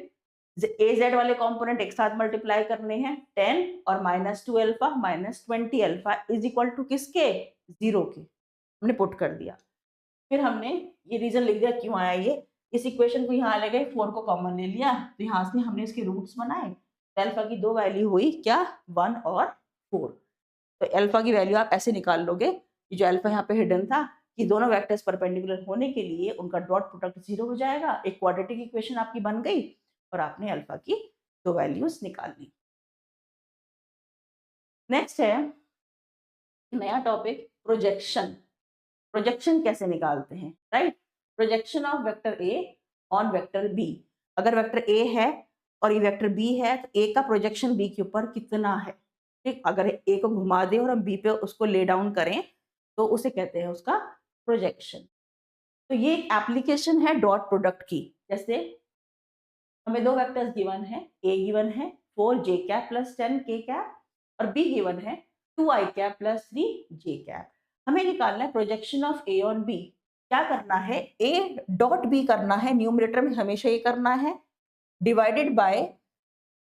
ए जेड वाले कंपोनेंट एक साथ मल्टीप्लाई करने हैं 10 और -2 alpha -20 alpha is equal to किसके 0 के, हमने पुट कर दिया। फिर हमने ये रीजन लिख दिया क्यों आया ये, इस इक्वेशन को यहाँ ले गए 4 को कॉमन ले लिया तो यहाँ से हमने इसके रूट्स बनाए, तो अल्फा की दो वैल्यू हुई क्या 1 और 4। तो अल्फा की वैल्यू आप ऐसे निकाल लोगे कि जो अल्फा यहाँ पे हिडन था कि दोनों वेक्टर्स परपेंडिकुलर होने के लिए उनका डॉट प्रोडक्ट 0 हो जाएगा, एक क्वाड्रेटिक इक्वेशन आपकी बन गई और आपने अल्फा की दो वैल्यूज निकाल ली। नेक्स्ट है नया टॉपिक प्रोजेक्शन। प्रोजेक्शन कैसे निकालते हैं, right. Projection of vector A on vector B. अगर वेक्टर ए है और ये वेक्टर बी है तो ए का प्रोजेक्शन बी के ऊपर कितना है, ठीक। अगर ए को घुमा दे और हम बी पे उसको ले डाउन करें तो उसे कहते हैं उसका प्रोजेक्शन। तो ये एप्लीकेशन है डॉट प्रोडक्ट की। जैसे हमें दो वेक्टर्स गिवन है, ए गिवन है 4j cap plus 10k cap और बी गिवन है 2i cap plus 3j cap. हमें निकालना है projection of A on B. क्या करना है, ए डॉट बी करना है, न्यूमरेटर में हमेशा ये करना है, डिवाइडेड बाय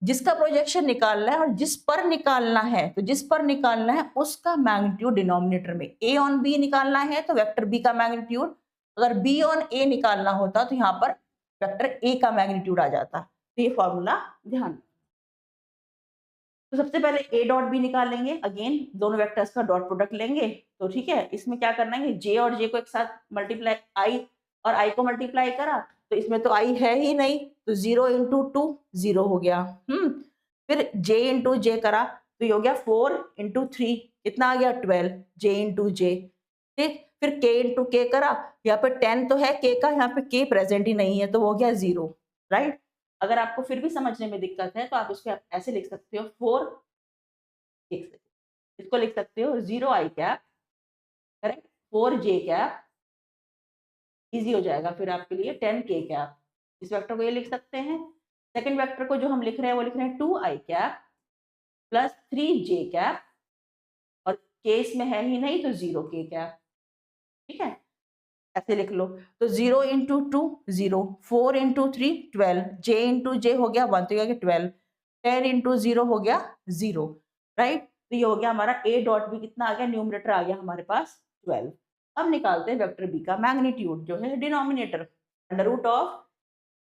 जिसका प्रोजेक्शन निकालना है और जिस पर निकालना है, तो जिस पर निकालना है उसका मैग्नीट्यूड डिनोमिनेटर में। ए ऑन बी निकालना है तो वेक्टर बी का मैग्नीट्यूड, अगर बी ऑन ए निकालना होता तो यहाँ पर वेक्टर ए का मैग्नीट्यूड आ जाता। तो ये फॉर्मूला ध्यान। तो सबसे पहले ए डॉट बी निकालेंगे, अगेन दोनों वेक्टर्स का डॉट प्रोडक्ट लेंगे। तो ठीक है, इसमें क्या करना है, जे और जे को एक साथ मल्टीप्लाई, आई और आई को मल्टीप्लाई करा तो इसमें तो आई है ही नहीं तो 0 इंटू 2 0 हो गया। फिर j इंटू जे करा तो ये हो गया 4 इंटू 3 कितना आ गया 12 j इंटू जे, ठीक। फिर k इंटू के करा, यहाँ पे 10 तो है k का, यहाँ पे k प्रेजेंट ही नहीं है तो हो गया 0, राइट। अगर आपको फिर भी समझने में दिक्कत है तो आप उसको ऐसे लिख सकते हो 4, इसको लिख सकते हो 0i cap, correct, 4j cap, easy हो जाएगा फिर आपके लिए 10k कैप। इस वेक्टर को ये लिख सकते हैं। सेकंड वेक्टर को जो हम लिख रहे हैं वो लिख रहे हैं 2i cap plus 3j cap और k इसमें है ही नहीं तो 0k कैप, ठीक है, ऐसे लिख लो। तो 0 इंटू 2 0, 4 इंटू 3 12, j इंटू जे हो गया 1 तो ये हो गया 12, 10 इंटू 0 हो गया 0, राइट। तो ये हो गया हमारा a डॉट बी कितना आ गया, न्यूमरेटर आ गया हमारे पास 12। अब निकालते हैं वेक्टर बी का मैग्नीट्यूड जो है denominator, under root of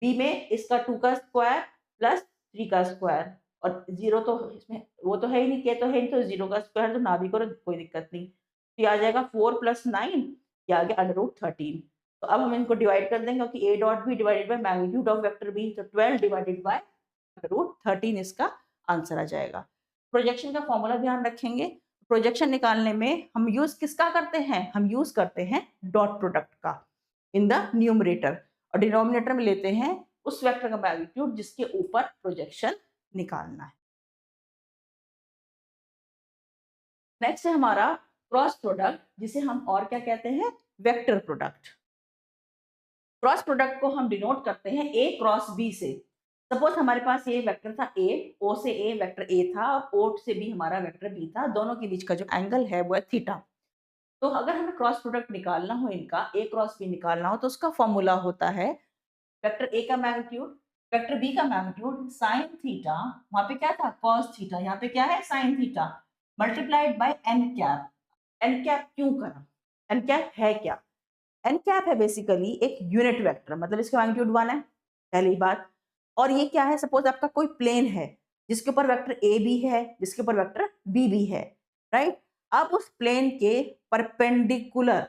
B में इसका 2 का स्क्वायर प्लस 3 का स्क्वायर और 0 तो इसमें वो तो है ही नहीं, के तो है नहीं तो 0 का स्क्वायर तो ना भी करो कोई दिक्कत नहीं। तो ये आ जाएगा 4 प्लस 9, ये आ गया अंडर रूट 13। तो अब हम इनको डिवाइड कर देंगे क्योंकि A dot B divided by magnitude of vector B, तो 12 डिवाइडेड बाय अंडर रूट 13 इसका आंसर आ जाएगा। प्रोजेक्शन का फॉर्मूला ध्यान रखेंगे। प्रोजेक्शन निकालने में हम यूज किसका करते हैं, हम यूज करते हैं डॉट प्रोडक्ट का इन द न्यूमरेटर और डिनोमिनेटर में लेते हैं उस वेक्टर का मैग्नीट्यूड जिसके ऊपर प्रोजेक्शन निकालना है। नेक्स्ट है हमारा क्रॉस प्रोडक्ट जिसे हम और क्या कहते हैं, वेक्टर प्रोडक्ट। क्रॉस प्रोडक्ट को हम डिनोट करते हैं ए क्रॉस बी से। सपोज हमारे पास ये वेक्टर था ए, ओ से ए वेक्टर ए था और ओ से भी हमारा वेक्टर बी था, दोनों के बीच का जो एंगल है वो है थीटा। तो अगर हमें क्रॉस प्रोडक्ट निकालना हो इनका, ए क्रॉस बी निकालना हो तो उसका फॉर्मूला होता है वेक्टर ए का मैग्नीट्यूड, वेक्टर बी का मैग्नीट्यूड साइन थीटा, वहां पे क्या था कॉस थीटा, यहाँ पे क्या है sine theta, multiplied by n cap. N cap क्यों करा, एन कैप है क्या, एन कैप है बेसिकली एक यूनिट वेक्टर, मतलब इसका मैग्नीट्यूड 1 है पहली बात। और ये क्या है, सपोज आपका कोई प्लेन है जिसके ऊपर वेक्टर ए भी है, जिसके ऊपर वेक्टर बी भी है, राइट। अब उस प्लेन के परपेंडिकुलर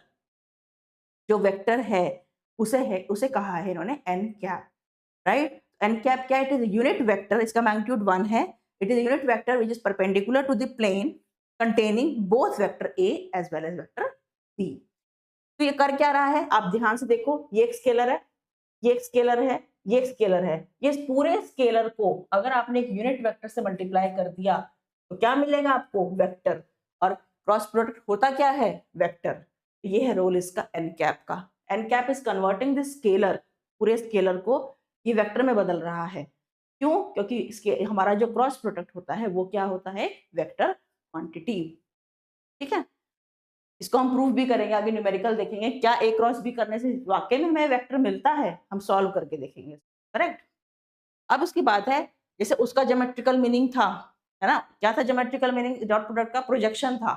जो वेक्टर है उसे कहा है इन्होंने n cap, right. N cap क्या, इट इज यूनिट वेक्टर, इसका मैग्नीट्यूड 1 है, it is unit vector which is perpendicular to the plane containing both vector A as well as vector B. तो ये कर क्या रहा है, आप ध्यान से देखो, ये एक स्केलर है, ये एक स्केलर है, ये एक स्केलर है, ये पूरे स्केलर को अगर आपने एक यूनिट वेक्टर से मल्टीप्लाई कर दिया तो क्या मिलेगा आपको, वेक्टर। और क्रॉस प्रोडक्ट होता क्या है, वेक्टर। ये है रोल इसका एन कैप का। N cap is converting the scalar, पूरे स्केलर को ये वेक्टर में बदल रहा है। क्यों, क्योंकि इसके हमारा जो क्रॉस प्रोडक्ट होता है वो क्या होता है, वेक्टर क्वांटिटी, ठीक है। इसको हम प्रूव भी करेंगे, आगे न्यूमेरिकल देखेंगे क्या ए क्रॉस बी करने से वाकई में हमें वेक्टर मिलता है, हम सॉल्व करके देखेंगे, करेक्ट। अब उसकी बात है, जैसे उसका ज्योमेट्रिकल मीनिंग था, है ना? क्या था ज्योमेट्रिकल मीनिंग? डॉट प्रोडक्ट का प्रोजेक्शन था,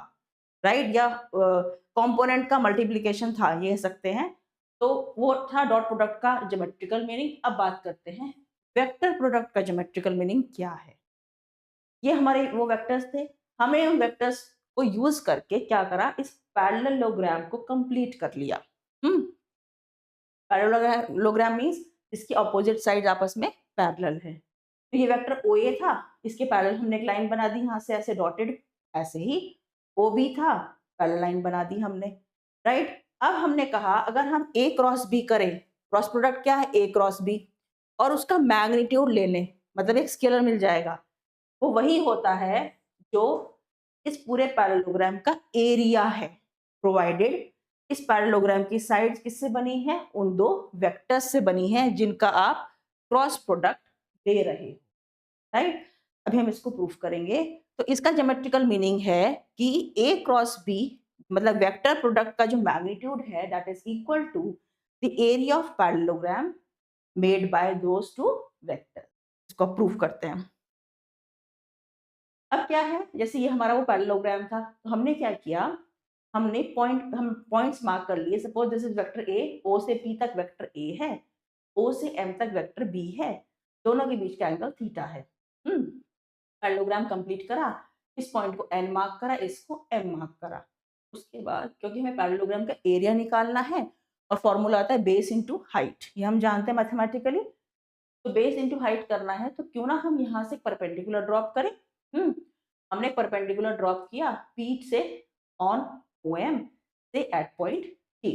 राइट? या कंपोनेंट का मल्टीप्लिकेशन था, ये कह सकते हैं। तो वो था डॉट प्रोडक्ट का ज्योमेट्रिकल मीनिंग। अब बात करते हैं वेक्टर प्रोडक्ट का ज्योमेट्रिकल मीनिंग क्या है। ये हमारे वो वेक्टर्स थे, हमने उन वेक्टर्स को यूज करके क्या करा, इस पैरेललोग्राम को कंप्लीट कर लिया। पैरेललोग्राम मींस इसकी ऑपोजिट साइड आपस में पैरेलल है। तो ये वेक्टर ओ ए था, इसके पैरेलल हमने एक लाइन बना दी यहाँ से ऐसे डॉटेड, ऐसे ही ओ बी था, पैरेलल लाइन बना दी हमने, राइट? अब हमने कहा अगर हम ए क्रॉस बी करें, क्रॉस प्रोडक्ट क्या है? ए क्रॉस बी, और उसका मैग्नीट्यूड ले लें, मतलब एक स्केलर मिल जाएगा, वो वही होता है जो इस पूरे पैरेललोग्राम का एरिया है, प्रोवाइडेड इस पैरेललोग्राम की साइड्स किससे बनी है? उन दो वेक्टर्स से बनी है जिनका आप क्रॉस प्रोडक्ट ले रहे हो, राइट? अभी हम इसको प्रूफ करेंगे। तो इसका ज्योमेट्रिकल मीनिंग है कि ए क्रॉस बी मतलब वेक्टर प्रोडक्ट का जो मैग्नीट्यूड है that is equal to the area of parallelogram made by those two vector. इसको प्रूफ करते हैं। अब क्या है, जैसे ये हमारा वो पैरेललोग्राम था, तो हमने क्या किया, हम पॉइंट्स मार्क कर लिए। Suppose this is vector A, O से पी तक वेक्टर ए है, ओ से एम तक वेक्टर बी है, दोनों के बीच का एंगल थीटा है। पैरेललोग्राम कंप्लीट करा, इस पॉइंट को एन मार्क करा, इसको एम मार्क करा। उसके बाद क्योंकि हमें पैरेललोग्राम का एरिया निकालना है और फॉर्मूला आता है बेस इंटू हाइट, ये हम जानते हैं मैथमेटिकली। तो बेस इंटू हाइट करना है तो क्यों ना हम यहाँ से परपेंडिकुलर ड्रॉप करें। हमने परपेंडिकुलर ड्रॉप किया पी से ऑन ओ एम से एट पॉइंट टी।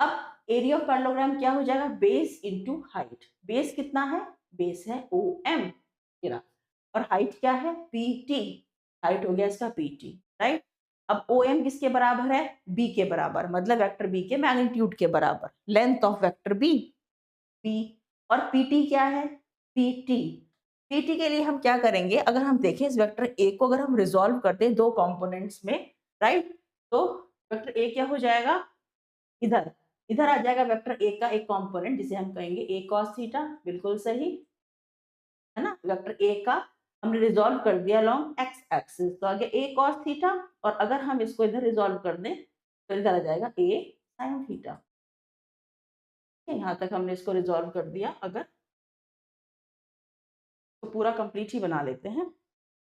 अब एरिया ऑफ पैरेललोग्राम क्या हो जाएगा? Base into height. बेस कितना है? बेस है ओ एम, और हाइट क्या है? P T. हाइट हो गया इसका पी टी, राइट? अब ओ एम किसके बराबर है? बी के बराबर, मतलब वेक्टर बी के मैग्नीट्यूड के बराबर, length of vector B, B. और पीटी क्या है? पीटी। पीटी के लिए हम क्या करेंगे, अगर हम देखें इस वेक्टर ए को अगर हम रिजॉल्व कर दें दो कंपोनेंट्स में, राइट, तो वेक्टर ए क्या हो जाएगा? इधर इधर आ जाएगा वेक्टर ए का एक कंपोनेंट जिसे हम कहेंगे ए कॉस थीटा, बिल्कुल सही है ना? वेक्टर ए का हमने रिजॉल्व कर दिया लॉन्ग एक्स एक्सिस, तो आगे ए कॉस थीटा, और अगर हम इसको इधर रिजॉल्व कर दें तो इधर आ जाएगा ए साइन थीटा। यहाँ तक हमने इसको रिजॉल्व कर दिया। अगर तो पूरा कंप्लीट ही बना लेते हैं।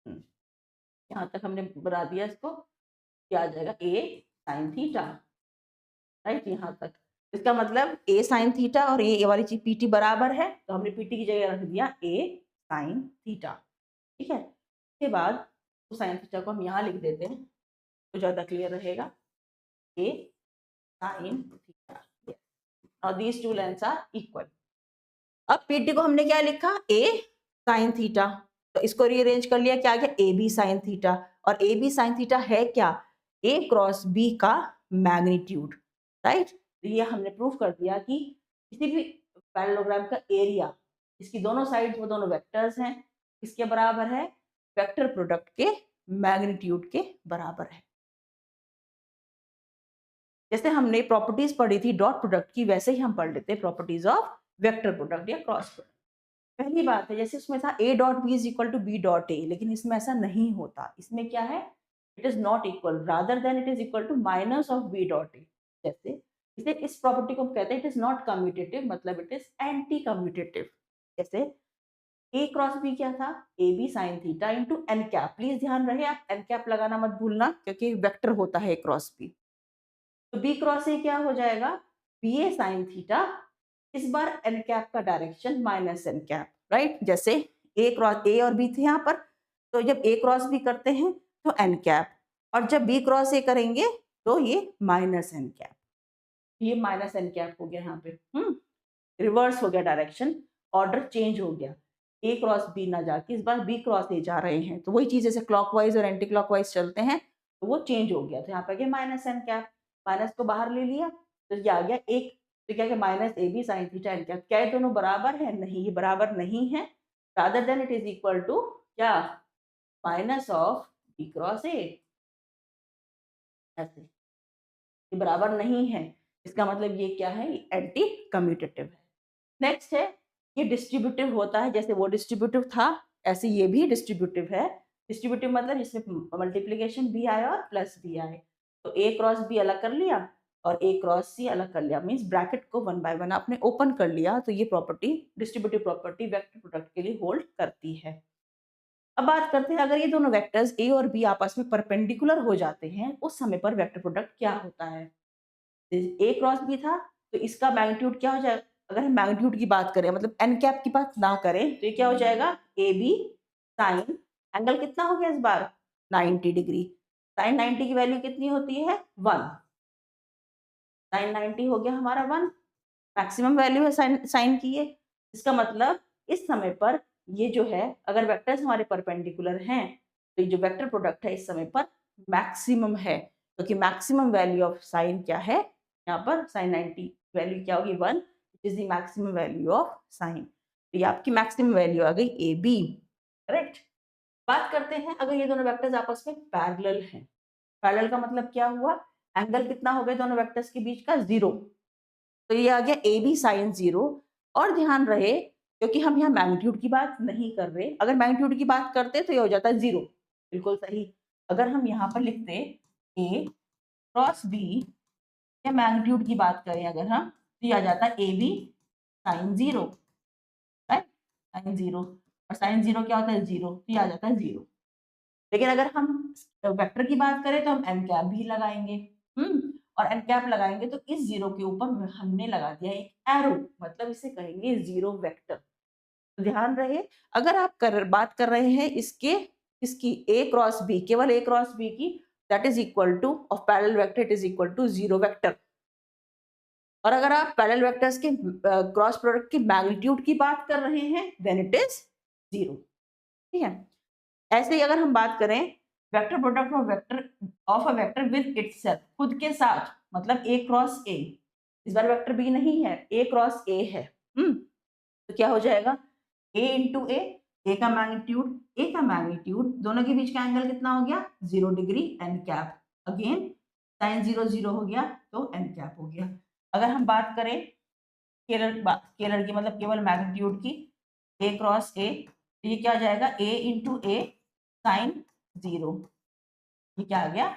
यहाँ तक हमने बना दिया इसको, क्या आ जाएगा? ए साइन थीटा, राइट? यहाँ तक इसका मतलब ए साइन थीटा और ए वाली चीज पीटी बराबर है, तो हमने पीटी की जगह रख दिया ए साइन थीटा, ठीक है? उसके बाद तो साइन थीटा को हम यहाँ लिख देते हैं तो ज़्यादा क्लियर रहेगा, ए साइन थीटा, और these two lengths are equal. अब पीटी को हमने क्या लिखा? ए साइन थीटा, तो इसको रीअरेंज कर लिया, क्या आ गया? A B sine theta. और ए बी साइन थीटा है क्या? ए क्रॉस बी का मैग्नीट्यूड, राइट? तो ये हमने प्रूफ कर दिया कि किसी भी पैरेललोग्राम का एरिया, इसकी दोनों साइड वो दोनों वेक्टर्स हैं, इसके बराबर है वेक्टर प्रोडक्ट के मैग्नीट्यूड के बराबर है। जैसे हमने प्रॉपर्टीज पढ़ी थी डॉट प्रोडक्ट की, वैसे ही हम पढ़ लेते हैं प्रॉपर्टीज ऑफ वेक्टर प्रोडक्ट या क्रॉस प्रोडक्ट। पहली बात है, जैसे उसमें था A dot B is equal to B dot A, लेकिन इसमें ऐसा नहीं होता। इसमें क्या है? It is not equal, rather than it is equal to minus of B dot A. जैसे इसे इस प्रॉपर्टी को कहते हैं इट इज नॉट कम्यूटेटिव, मतलब इट इज एंटी कम्यूटेटिव। जैसे ए क्रॉस बी क्या था? A B sine theta into n cap. Please ध्यान रहे, आप एन कैप लगाना मत भूलना, क्योंकि वेक्टर होता है ए क्रॉस बी। तो बी क्रॉस ए क्या हो जाएगा? बी ए साइन थीटा, इस बार एन कैप का direction minus n cap, right? जैसे ए क्रॉस ए और बी थे यहाँ पर, तो जब ए क्रॉस बी करते हैं तो एन कैप, और जब बी क्रॉस ए करेंगे तो ये माइनस एन कैप। ये माइनस एन कैप हो गया यहाँ पे, रिवर्स हो गया डायरेक्शन, ऑर्डर चेंज हो गया। ए क्रॉस बी ना जाके इस बार बी क्रॉस ए जा रहे हैं, तो वही चीज जैसे क्लॉकवाइज और एंटी क्लॉकवाइज चलते हैं, तो वो चेंज हो गया। तो यहाँ पे गया माइनस एन कैप, माइनस को बाहर ले लिया तो ये आ गया एक, तो क्या minus A B sine theta n cap. क्या ये दोनों बराबर है? नहीं, ये बराबर नहीं है। Rather than it is equal to क्या? Minus of B cross A, ऐसे ये बराबर नहीं है। इसका मतलब ये क्या है? एंटी कम्यूटेटिव है। नेक्स्ट है ये डिस्ट्रीब्यूटिव होता है, जैसे वो डिस्ट्रीब्यूटिव था ऐसे ये भी डिस्ट्रीब्यूटिव है। डिस्ट्रीब्यूटिव मतलब जिसमें मल्टीप्लिकेशन भी आए और प्लस भी आए, तो ए क्रॉस बी अलग कर लिया और ए क्रॉस सी अलग कर लिया, मीन्स ब्रैकेट को वन बाय वन आपने ओपन कर लिया, तो ये property distributive property vector product के लिए होल्ड करती है। अब बात करते हैं, अगर ये दोनों वेक्टर्स ए और बी आपस में परपेंडिकुलर हो जाते हैं, उस समय पर वेक्टर प्रोडक्ट क्या होता है। ए क्रॉस बी था, तो इसका मैग्नीट्यूड क्या हो जाएगा, अगर हम मैग्नीट्यूड की बात करें मतलब एन कैप की बात ना करें, तो ये क्या हो जाएगा, ए बी साइन, एंगल कितना हो गया इस बार 90 डिग्री, साइन 90 की वैल्यू कितनी होती है 1, साइन 90 हो गया हमारा 1, मैक्सिमम वैल्यू है साइन साइन की ये। इसका मतलब इस समय पर ये जो है, अगर वेक्टर्स हमारे परपेंडिकुलर हैं, तो ये जो वेक्टर प्रोडक्ट है इस समय पर मैक्सिमम है, क्योंकि मैक्सिमम वैल्यू ऑफ साइन क्या है, यहाँ पर साइन 90 वैल्यू क्या होगी 1, which is the maximum value of sine, तो ये आपकी मैक्सिमम वैल्यू आ गई ए बी, करेक्ट। बात करते हैं, अगर ये दोनों वेक्टर्स आपस में पैरेलल हैं, पैरेलल का मतलब क्या हुआ, एंगल कितना हो गया दोनों वेक्टर्स के बीच का 0, तो ये आ गया ए बी साइन 0। और ध्यान रहे, क्योंकि हम यहाँ मैग्नीट्यूड की बात नहीं कर रहे, अगर मैग्नीट्यूड की बात करते तो ये हो जाता है 0, बिल्कुल सही। अगर हम यहाँ पर लिखते ए क्रॉस बी या मैग्नीट्यूड की बात करें अगर हम, तो ये आ जाता है A B sine 0, right, sine 0, और साइन 0 क्या होता है 0, तो ये आ जाता है 0। लेकिन अगर हम वेक्टर की बात करें तो हम एन कैप भी लगाएंगे, और एन कैप लगाएंगे तो इस 0 के ऊपर हमने लगा दिया एक एरो, मतलब इसे कहेंगे 0 वेक्टर। तो ध्यान रहे, अगर आप बात कर रहे हैं इसकी ए क्रॉस बी, केवल ए क्रॉस बी की, that is equal to of parallel vector, it is equal to 0 vector. और अगर आप पैरेलल वेक्टर्स के क्रॉस प्रोडक्ट की मैग्नीट्यूड की बात कर रहे हैं, देन इट इज 0, ठीक है। ऐसे ही अगर हम बात करें vector product of a vector with itself, खुद के साथ, मतलब ए क्रॉस ए, इस बार वेक्टर बी नहीं है, ए क्रॉस ए है, तो क्या हो जाएगा, ए इंटू ए का मैग्नीट्यूड, दोनों के बीच का एंगल कितना हो गया 0 degree n cap, again sine 0 0 हो गया तो एन कैप हो गया। अगर हम बात करें स्केलर की, मतलब केवल मैग्नीट्यूड की, ए क्रॉस ए, तो ये क्या आ जाएगा ए इंटू ए साइन 0, ये क्या आ गया,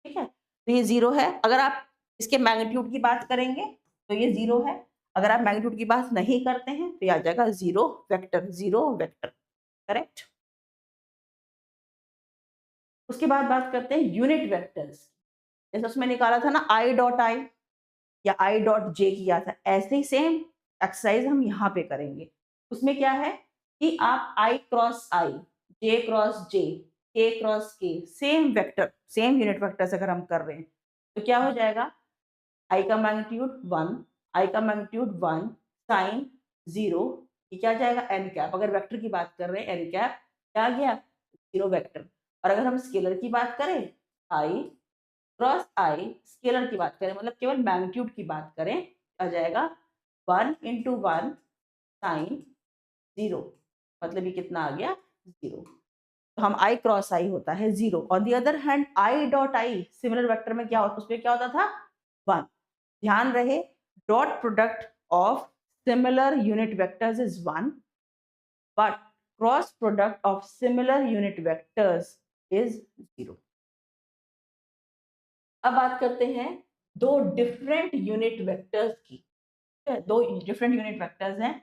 ठीक है, तो ये 0 है। अगर आप इसके मैग्नीट्यूड की बात करेंगे तो ये 0 है, अगर आप मैग्नीट्यूड की बात नहीं करते हैं तो ये आ जाएगा 0 वेक्टर, 0 वेक्टर, करेक्ट। उसके बाद बात करते हैं यूनिट वेक्टर्स, जैसे उसमें निकाला था ना आई डॉट आई या आई डॉट जे किया था, ऐसे ही सेम एक्सरसाइज हम यहाँ पे करेंगे। उसमें क्या है कि आप आई क्रॉस आई, जे क्रॉस जे, के क्रॉस के, same vector, same unit vectors अगर हम कर रहे हैं, तो क्या हो जाएगा, आई का मैग्नीट्यूड 1, आई का मैग्नीट्यूड 1 साइन 0, ये क्या जाएगा एन कैप, अगर वेक्टर की बात कर रहे हैं एन कैप क्या आ गया 0 वेक्टर। और अगर हम स्केलर की बात करें, आई क्रॉस आई, स्केलर की बात करें मतलब केवल मैग्नीट्यूड की बात करें, आ जाएगा 1 इंटू 1 साइन 0, मतलब ये कितना आ गया 0, तो हम आई क्रॉस आई होता है 0। On the other hand I dot I similar vector में क्या होता, उसमें क्या होता था 1। ध्यान रहे, dot product of similar unit vectors is 1, but cross product of similar unit vectors is 0। अब बात करते हैं दो डिफरेंट यूनिट वेक्टर्स की, दो डिफरेंट यूनिट वेक्टर्स हैं,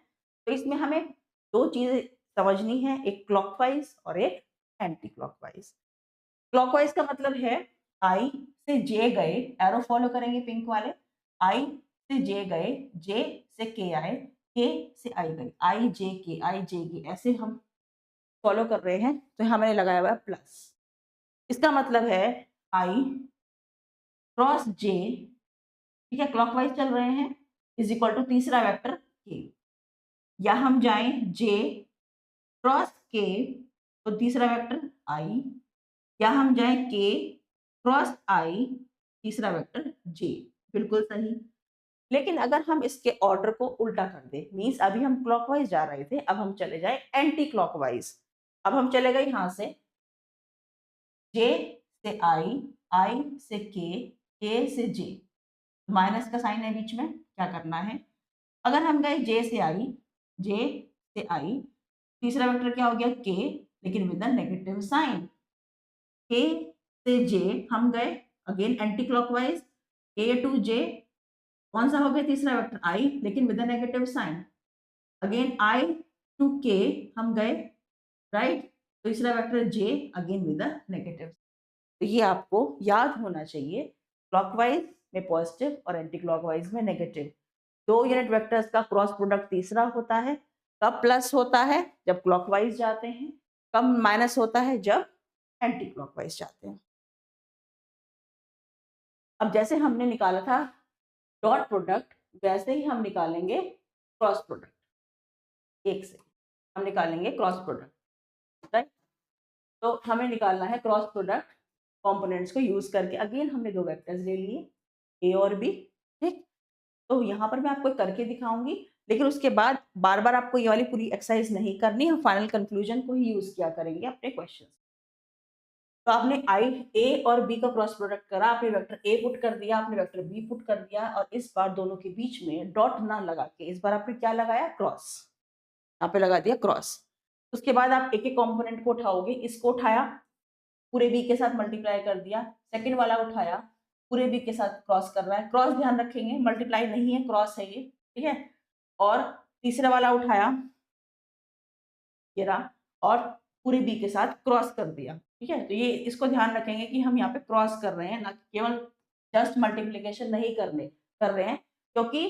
तो इसमें हमें दो चीजें समझनी है, एक क्लॉकवाइज और एक एंटी क्लॉकवाइज। क्लॉकवाइज का मतलब है आई से जे गए, एरो फॉलो करेंगे पिंक वाले, आई से जे गए, जे से के आए, के से आई गए, आई जे के, ऐसे हम फॉलो कर रहे हैं, तो हमने लगाया हुआ है प्लस। इसका मतलब है आई क्रॉस जे, ठीक है, क्लॉकवाइज चल रहे हैं, इज इक्वल टू तीसरा वेक्टर के, या हम जाएं जे क्रॉस के, तो तीसरा वेक्टर आई, या हम जाएं के क्रॉस आई, तीसरा वेक्टर जे, बिल्कुल सही। लेकिन अगर हम इसके ऑर्डर को उल्टा कर दे, मीन्स अभी हम क्लॉकवाइज जा रहे थे, अब हम चले जाए एंटी क्लॉकवाइज, अब हम चले गए यहां से जे से आई से के से जे, माइनस का साइन है बीच में, क्या करना है अगर हम गए जे से आई, तीसरा वेक्टर क्या हो गया के, लेकिन विद द नेगेटिव साइन। के से जे हम गए again anticlockwise, k to j कौन सा हो गया तीसरा वेक्टर आई, लेकिन with the negative sign. Again i to k हम गए राइट, तीसरा vector j again with the negative. तो ये आपको याद होना चाहिए, क्लॉकवाइज में पॉजिटिव और एंटी क्लॉकवाइज में नेगेटिव। दो यूनिट वेक्टर्स का क्रॉस प्रोडक्ट तीसरा होता है, कब प्लस होता है जब क्लॉकवाइज जाते हैं, कब माइनस होता है जब एंटी क्लॉकवाइज जाते हैं। अब जैसे हमने निकाला था डॉट प्रोडक्ट, वैसे ही हम निकालेंगे क्रॉस प्रोडक्ट। एक से हम निकालेंगे क्रॉस प्रोडक्ट राइट। तो हमें निकालना है क्रॉस प्रोडक्ट कंपोनेंट्स को यूज करके। अगेन हमने दो वेक्टर्स ले लिए ए और बी, ठीक। तो यहाँ पर मैं आपको करके दिखाऊंगी, लेकिन उसके बाद बार बार आपको ये वाली पूरी एक्सरसाइज नहीं करनी, हम फाइनल कंक्लूजन को ही यूज किया करेंगे अपने क्वेश्चन। तो आपने आई ए और बी का क्रॉस प्रोडक्ट करा, आपने वेक्टर ए पुट कर दिया, आपने वेक्टर बी पुट कर दिया, और इस बार दोनों के बीच में डॉट ना लगा के इस बार आपने क्या लगाया, क्रॉस। यहाँ पे लगा दिया क्रॉस। उसके बाद आप एक एक कॉम्पोनेंट को उठाओगे, इसको उठाया पूरे बी के साथ मल्टीप्लाई कर दिया, सेकंड वाला उठाया पूरे बी के साथ क्रॉस कर रहा है, क्रॉस ध्यान रखेंगे मल्टीप्लाई नहीं है, क्रॉस है ये, ठीक है। और तीसरा वाला उठाया ये रहा, और पूरे बी के साथ क्रॉस कर दिया, ठीक है। तो ये इसको ध्यान रखेंगे कि हम यहाँ पे क्रॉस कर रहे हैं, ना केवल जस्ट मल्टीप्लीकेशन नहीं कर रहे हैं, क्योंकि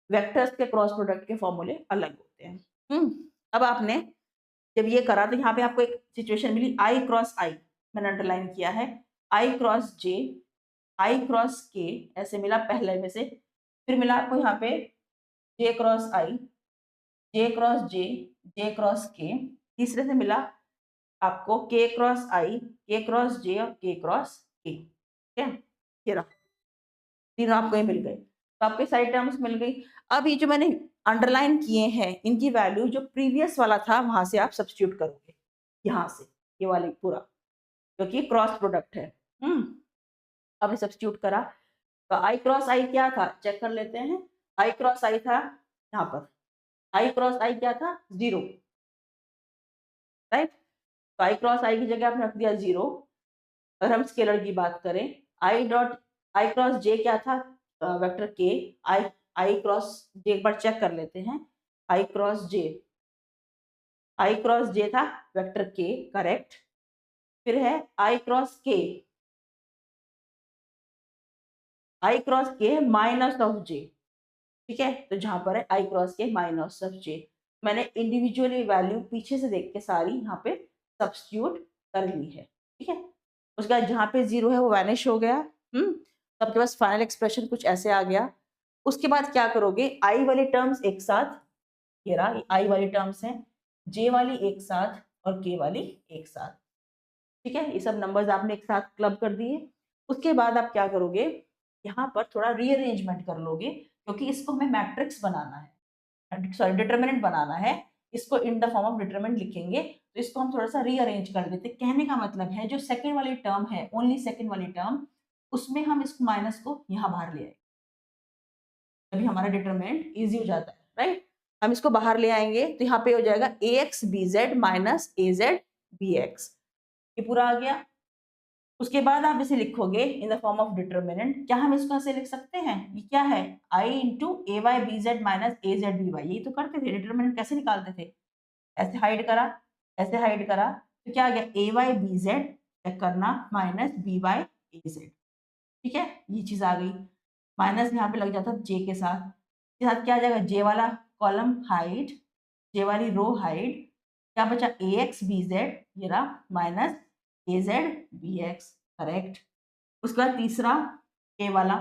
वेक्टर्स के क्रॉस प्रोडक्ट के फॉर्मूले अलग होते हैं। अब आपने जब ये करा तो यहाँ पे आपको एक सिचुएशन मिली, आई क्रॉस आई, मैंने अंडरलाइन किया है, आई क्रॉस जे, आई क्रॉस के, ऐसे मिला पहले में से। फिर मिला आपको यहाँ पे जे क्रॉस आई, जे क्रॉस जे क्रॉस के, तीसरे से मिला आपको के क्रॉस आई, के क्रॉस जे और के क्रॉस के, ठीक है। ये रहा, तीनों आपको ये मिल गए, तो आपके सारी टर्म्स मिल गई। अब ये जो मैंने अंडरलाइन किए हैं इनकी वैल्यू जो प्रीवियस वाला था वहां से आप सब्स्टिट्यूट करोगे, यहाँ से ये वाली पूरा, क्योंकि क्रॉस प्रोडक्ट है। आपने सब्स्टिट्यूट करा, तो आई क्रॉस आई क्या था चेक कर लेते हैं। आई क्रॉस आई था यहाँ पर, आई क्रॉस आई क्या था, 0, राइट। तो आई क्रॉस आई की जगह आपने रख दिया 0। अगर हम स्केलर की बात करें, आई क्रॉस जे क्या था, वेक्टर के, आई क्रॉस जे एक बार चेक कर लेते हैं, आई क्रॉस जे था वेक्टर के, करेक्ट। फिर है आई क्रॉस के माइनस ऑफ जे, ठीक है। तो जहां पर है आई क्रॉस के माइनस ऑफ जे, मैंने इंडिविजुअली वैल्यू पीछे से देख के सारी यहाँ पे सब्स्टिट्यूट कर ली है, ठीक है। उसके बाद जहाँ पे 0 है वो वैनिश हो गया, तो आपके पास फाइनल एक्सप्रेशन कुछ ऐसे आ गया। उसके बाद क्या करोगे, आई वाली टर्म्स एक साथ, ये रहा आई वाली टर्म्स हैं, जे वाली एक साथ और के वाली एक साथ, ठीक है। ये सब नंबर्स आपने एक साथ क्लब कर दिए। उसके बाद आप क्या करोगे, यहाँ पर थोड़ा रीअरेंजमेंट कर लोगे, क्योंकि इसको हमें मैट्रिक्स बनाना है, सॉरी डिटर्मिनेंट बनाना है, इसको इन द फॉर्म ऑफ डिटर्मिनेंट लिखेंगे। तो इसको हम थोड़ा सा रीअरेंज कर देते। कहने का मतलब है जो सेकंड वाली टर्म है, ओनली सेकंड वाली टर्म, उसमें हम इसको माइनस को यहाँ बाहर ले आए, तभी हमारा डिटर्मिनेंट इजी हो जाता है, राइट। हम इसको बाहर ले आएंगे तो यहाँ पे हो जाएगा ax bz minus az bx, ये पूरा आ गया। उसके बाद आप इसे लिखोगे इन द फॉर्म ऑफ डिटर्मिनेंट। क्या हम इसको ऐसे लिख सकते हैं, ये क्या है, i into A Y B z minus A z B y, यही तो करते थे, डिटर्मिनेंट कैसे निकालते थे, ऐसे हाइड करा, ऐसे हाइड करा, तो क्या आ गया, ए वाई बी जेड चेक करना minus B Y A Z, ठीक है। ये चीज आ गई, माइनस यहाँ पे लग जाता जे के साथ, क्या आ जाएगा, जे वाला कॉलम हाइड, जे वाली रो हाइड, क्या बचा ए एक्स बी जेड, ये रहा minus A z B x, correct. उसके बाद तीसरा ए वाला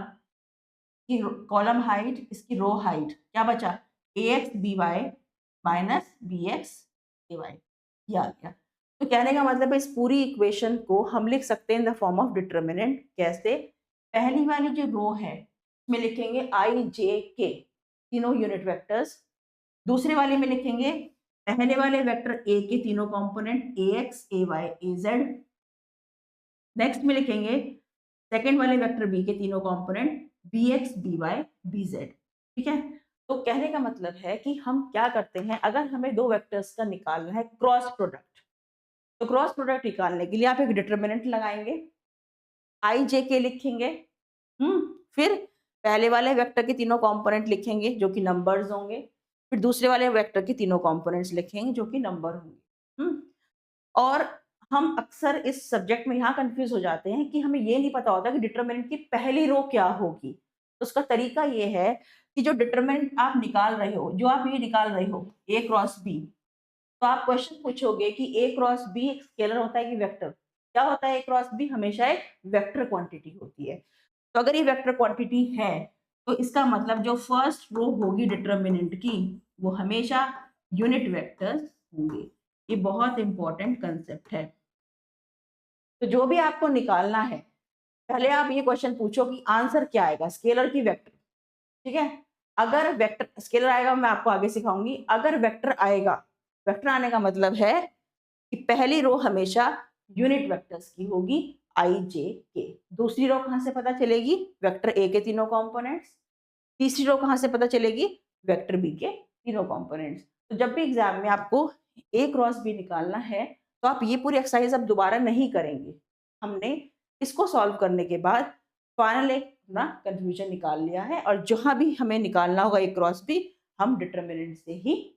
की कॉलम हाइट, इसकी रो हाइट, क्या बचा, A X B Y minus B X A Y, ये आ गया। तो कहने का मतलब है इस पूरी इक्वेशन को हम लिख सकते हैं in the form of determinant. कैसे, पहली वाली जो रो है उसमें लिखेंगे आई जे के, तीनों यूनिट वेक्टर्स। दूसरे वाले में लिखेंगे पहले वाले वेक्टर ए के तीनों component A x A Y A z. Next में लिखेंगे सेकेंड वाले वेक्टर बी के तीनों component B x B Y B z, ठीक है। तो कहने का मतलब है कि हम क्या करते हैं, अगर हमें दो वेक्टर्स का निकालना है क्रॉस प्रोडक्ट, तो क्रॉस प्रोडक्ट निकालने के लिए आप एक डिटरमिनेंट लगाएंगे, आई जे के लिखेंगे। फिर पहले वाले वेक्टर के तीनों कंपोनेंट लिखेंगे जो कि नंबर्स होंगे, फिर दूसरे वाले वेक्टर के तीनों कंपोनेंट्स लिखेंगे जो कि नंबर होंगे। और हम अक्सर इस सब्जेक्ट में यहाँ कंफ्यूज हो जाते हैं कि हमें ये नहीं पता होता कि डिटरमिनेंट की पहली रो क्या होगी। तो उसका तरीका ये है कि जो डिटरमिनेंट आप निकाल रहे हो, जो आप ये निकाल रहे हो ए क्रॉस बी, तो आप क्वेश्चन पूछोगे कि ए क्रॉस बी एक स्केलर होता है कि वेक्टर? क्या होता है? ए क्रॉस बी हमेशा एक वेक्टर क्वांटिटी होती है। तो अगर ये वेक्टर क्वांटिटी है, तो इसका मतलब जो फर्स्ट रो होगी डिटरमिनेंट की, वो हमेशा यूनिट वेक्टर्स होंगे। ये बहुत इंपॉर्टेंट कंसेप्ट है। तो जो भी आपको निकालना है, पहले आप ये क्वेश्चन पूछो कि आंसर क्या आएगा, स्केलर की वेक्टर। ठीक है? अगर वेक्टर स्केलर आएगा, मैं आपको आगे सिखाऊंगी। अगर वेक्टर आएगा, वेक्टर आने का मतलब है कि पहली रो हमेशा यूनिट वेक्टर्स की होगी, आई जे के। दूसरी रो कहां से पता चलेगी? वेक्टर ए के तीनों कंपोनेंट्स। तीसरी रो कहां से पता चलेगी? वेक्टर बी के तीनों कंपोनेंट्स। तो जब भी एग्जाम में आपको ए क्रॉस बी निकालना है, तो आप ये पूरी एक्सरसाइज अब दोबारा नहीं करेंगे। हमने इसको सॉल्व करने के बाद फाइनल एक अपना कंफ्यूजन निकाल लिया है, और जहां भी हमें निकालना होगा ए क्रॉस बी, हम डिटरमिनेंट से ही।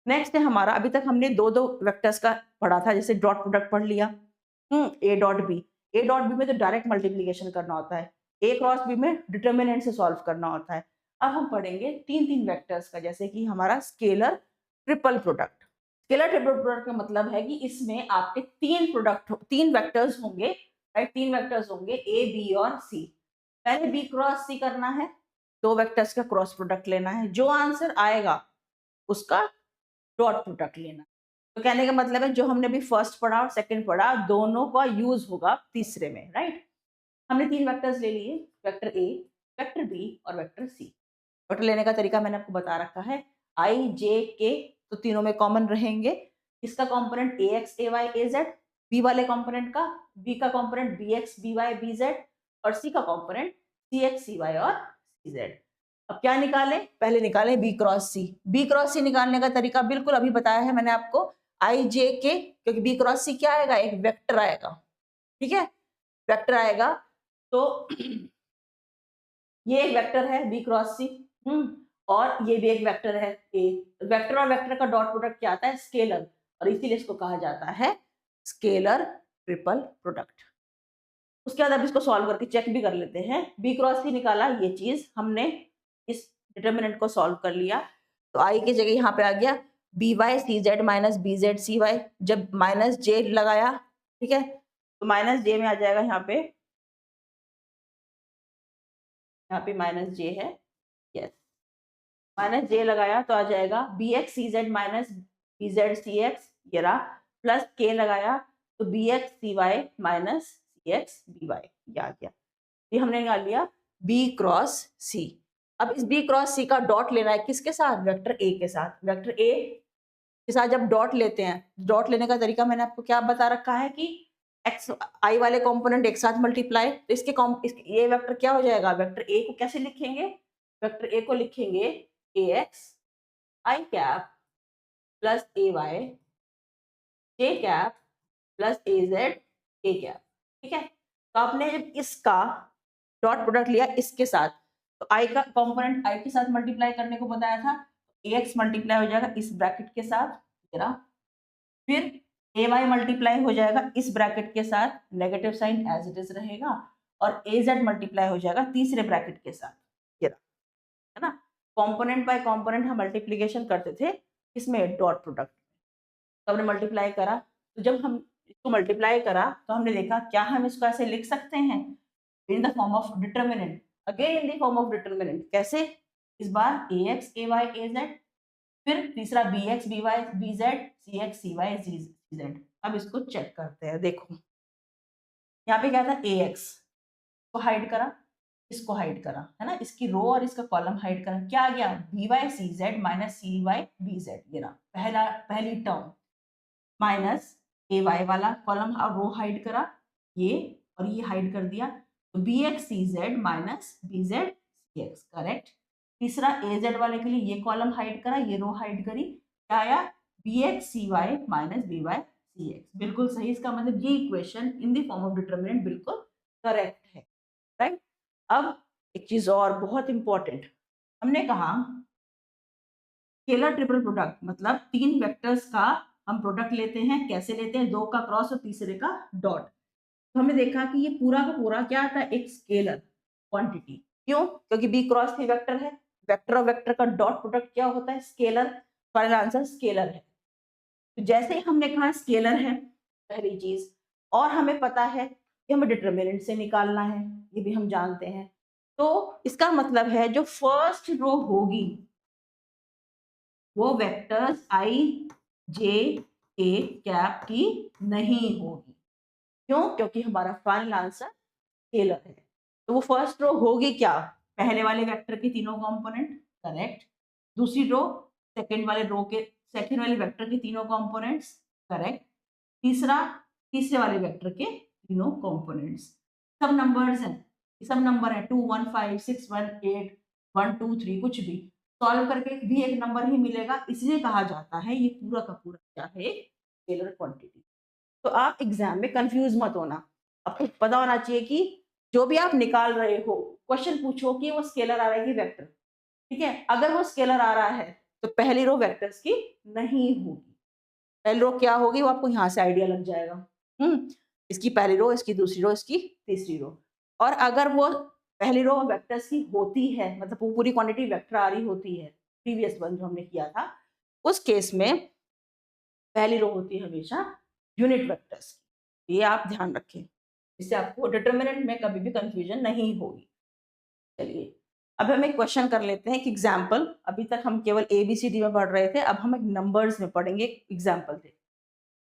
नेक्स्ट है हमारा, अभी तक हमने दो दो वेक्टर्स का पढ़ा था, जैसे डॉट प्रोडक्ट पढ़ लिया, A dot B. A dot B में तो डायरेक्ट मल्टीप्लीकेशन करना होता है, ए क्रॉस बी में डिटरमिनेंट से सॉल्व करना होता है। अब हम पढ़ेंगे तीन तीन वेक्टर्स का, जैसे कि हमारा scalar triple product. Scalar triple product का मतलब है कि इसमें आपके तीन वेक्टर्स होंगे, राइट? तीन वेक्टर्स होंगे ए बी और सी। पहले बी क्रॉस सी करना है, दो वेक्टर्स का क्रॉस प्रोडक्ट लेना है, जो आंसर आएगा उसका डॉट प्रोडक्ट लेना। तो कहने का मतलब है जो हमने भी फर्स्ट पढ़ा और सेकंड पढ़ा, दोनों का यूज होगा तीसरे में, राइट? हमने तीन वेक्टर्स ले लिए, वेक्टर ए, वेक्टर बी और वेक्टर सी। वेक्टर लेने का तरीका मैंने आपको बता रखा है, आई जे के, तो तीनों में कॉमन रहेंगे। इसका component A x A Y A z, B वाले कंपोनेंट का, बी का component B x B Y B z, और सी का component C x C y और सी जेड। अब क्या निकाले? पहले निकाले B cross C. B cross C निकालने का तरीका बिल्कुल अभी बताया है मैंने आपको, आई जे के, क्योंकि बी क्रॉस सी क्या आएगा? एक वेक्टर आएगा। ठीक है? वेक्टर आएगा, तो ये एक वेक्टर है बी क्रॉस सी, और ये भी एक वेक्टर है ए। वेक्टर और वेक्टर का डॉट प्रोडक्ट क्या आता है? स्केलर, और इसीलिए इसको कहा जाता है स्केलर ट्रिपल प्रोडक्ट। उसके बाद अब इसको सॉल्व करके चेक भी कर लेते हैं। बी क्रॉस सी निकाला, ये चीज हमने इस डिटर्मिनेंट को सॉल्व कर लिया, तो आई की जगह यहाँ पे आ गया B Y C Z minus B Z C y. जब माइनस जे लगाया, ठीक है, तो माइनस जे में आ जाएगा यहाँ पे माइनस जे है, यस, माइनस जे लगाया तो आ जाएगा B X C Z minus B Z C X, ये रहा, प्लस के लगाया तो B X C Y minus C X B Y, ये आ गया। ये हमने निकाल लिया बी क्रॉस सी। अब इस बी क्रॉस सी का डॉट लेना है, किसके साथ? वेक्टर ए के साथ। वेक्टर ए के साथ जब डॉट लेते हैं, डॉट लेने का तरीका मैंने आपको क्या बता रखा है कि एक्स आई वाले कंपोनेंट एक साथ मल्टीप्लाई, तो ये वेक्टर क्या हो जाएगा? वेक्टर ए को कैसे लिखेंगे? वेक्टर ए को लिखेंगे A X I cap plus A Y J cap plus A Z A cap. ठीक है? तो आपने जब इसका डॉट प्रोडक्ट लिया इसके साथ, तो आई का कंपोनेंट आई के साथ मल्टीप्लाई करने को बताया था, ए एक्स मल्टीप्लाई हो जाएगा इस ब्रैकेट के साथ, जरा, फिर ए वाई मल्टीप्लाई हो जाएगा इस ब्रैकेट के साथ, negative sign as it is रहेगा, और ए जेड मल्टीप्लाई हो जाएगा तीसरे ब्रैकेट के साथ, जरा, है ना? कंपोनेंट बाय कंपोनेंट हम मल्टीप्लीकेशन करते थे इसमें डॉट प्रोडक्ट। तो हमने मल्टीप्लाई करा, तो जब हम इसको मल्टीप्लाई करा तो हमने देखा क्या हम इसको ऐसे लिख सकते हैं in the form of determinant, again in the form of determinant. कैसे? इस बार A x A Y A Z, फिर तीसरा B x B Y B Z C x C Y C Z. अब इसको चेक करते हैं, देखो यहाँ पे क्या था, ए एक्स को हाइड करा, इसको हाइड करा, है ना, इसकी रो और इसका कॉलम हाइड करा, क्या आ गया? B Y C Z minus C Y B Z, ये ना पहली टर्म, माइनस ए वाई वाला कॉलम और रो हाइड करा, ये और ये हाइड कर दिया, तो B X C Z minus B Z C X, correct. तीसरा ए जेड वाले के लिए ये कॉलम हाइड करा, ये रो हाइड करी, क्या आया, B X C Y minus B Y C X, बिल्कुल सही। इसका मतलब ये equation in the form of determinant बिल्कुल करेक्ट है, राइट। अब एक चीज और बहुत इंपॉर्टेंट, हमने कहा स्केलर ट्रिपल प्रोडक्ट मतलब तीन वेक्टर्स का हम प्रोडक्ट लेते हैं, कैसे लेते हैं, दो का क्रॉस और तीसरे का डॉट। तो हमने देखा कि ये पूरा का पूरा क्या आता है, एक स्केलर क्वांटिटी। क्यों? क्योंकि बी क्रॉस थी वेक्टर है, वेक्टर और वेक्टर का डॉट प्रोडक्ट क्या होता है, स्केलर। फाइनल आंसर स्केलर है। तो जैसे ही हमने कहा स्केलर है पहली चीज, और हमें पता है कि हमें डिटरमिनेंट से निकालना है, ये भी हम जानते हैं। तो इसका मतलब है जो फर्स्ट रो होगी वो वेक्टर्स आई जे के कैप की नहीं होगी। क्यों? क्योंकि हमारा फाइनल आंसर स्केलर है। तो वो फर्स्ट रो होगी क्या, पहले वाले वेक्टर के तीनों कंपोनेंट, करेक्ट। दूसरी रो सेकंड वाले रो के सेकंड वाले वेक्टर के तीनों कंपोनेंट्स, करेक्ट। तीसरा तीसरे वाले वेक्टर के तीनों कंपोनेंट्स। सब नंबर्स हैं, सब नंबर है 2 1 5 6 1 8 1 2 3, कुछ भी सॉल्व करके भी एक नंबर ही मिलेगा, इसलिए कहा जाता है ये पूरा का पूरा क्या है, स्केलर क्वांटिटी। तो आप एग्जाम में कंफ्यूज मत होना, आपको पता होना चाहिए कि जो भी आप निकाल रहे हो, क्वेश्चन पूछो कि वो स्केलर आ रहा है कि वेक्टर, ठीक है। अगर वो स्केलर आ रहा है तो पहली रो वेक्टर्स की नहीं होगी, पहली रो क्या होगी वो आपको यहाँ से आइडिया लग जाएगा। इसकी पहली रो, इसकी दूसरी रो, इसकी तीसरी रो। और अगर वो पहली रो वेक्टर्स की होती है, मतलब वो पूरी क्वांटिटी वेक्टर आ रही होती है, प्रीवियस वन जो हमने किया था, उस केस में पहली रो होती है हमेशा यूनिट वेक्टर्स की, ये आप ध्यान रखें, इससे आपको डिटरमिनेंट में कभी भी कंफ्यूजन नहीं होगी। चलिए अब हम एक क्वेश्चन कर लेते हैं, एक एग्जाम्पल। अभी तक हम केवल ए बी सी डी में पढ़ रहे थे, अब हम एक नंबर्स में पढ़ेंगे, एग्जाम्पल थे।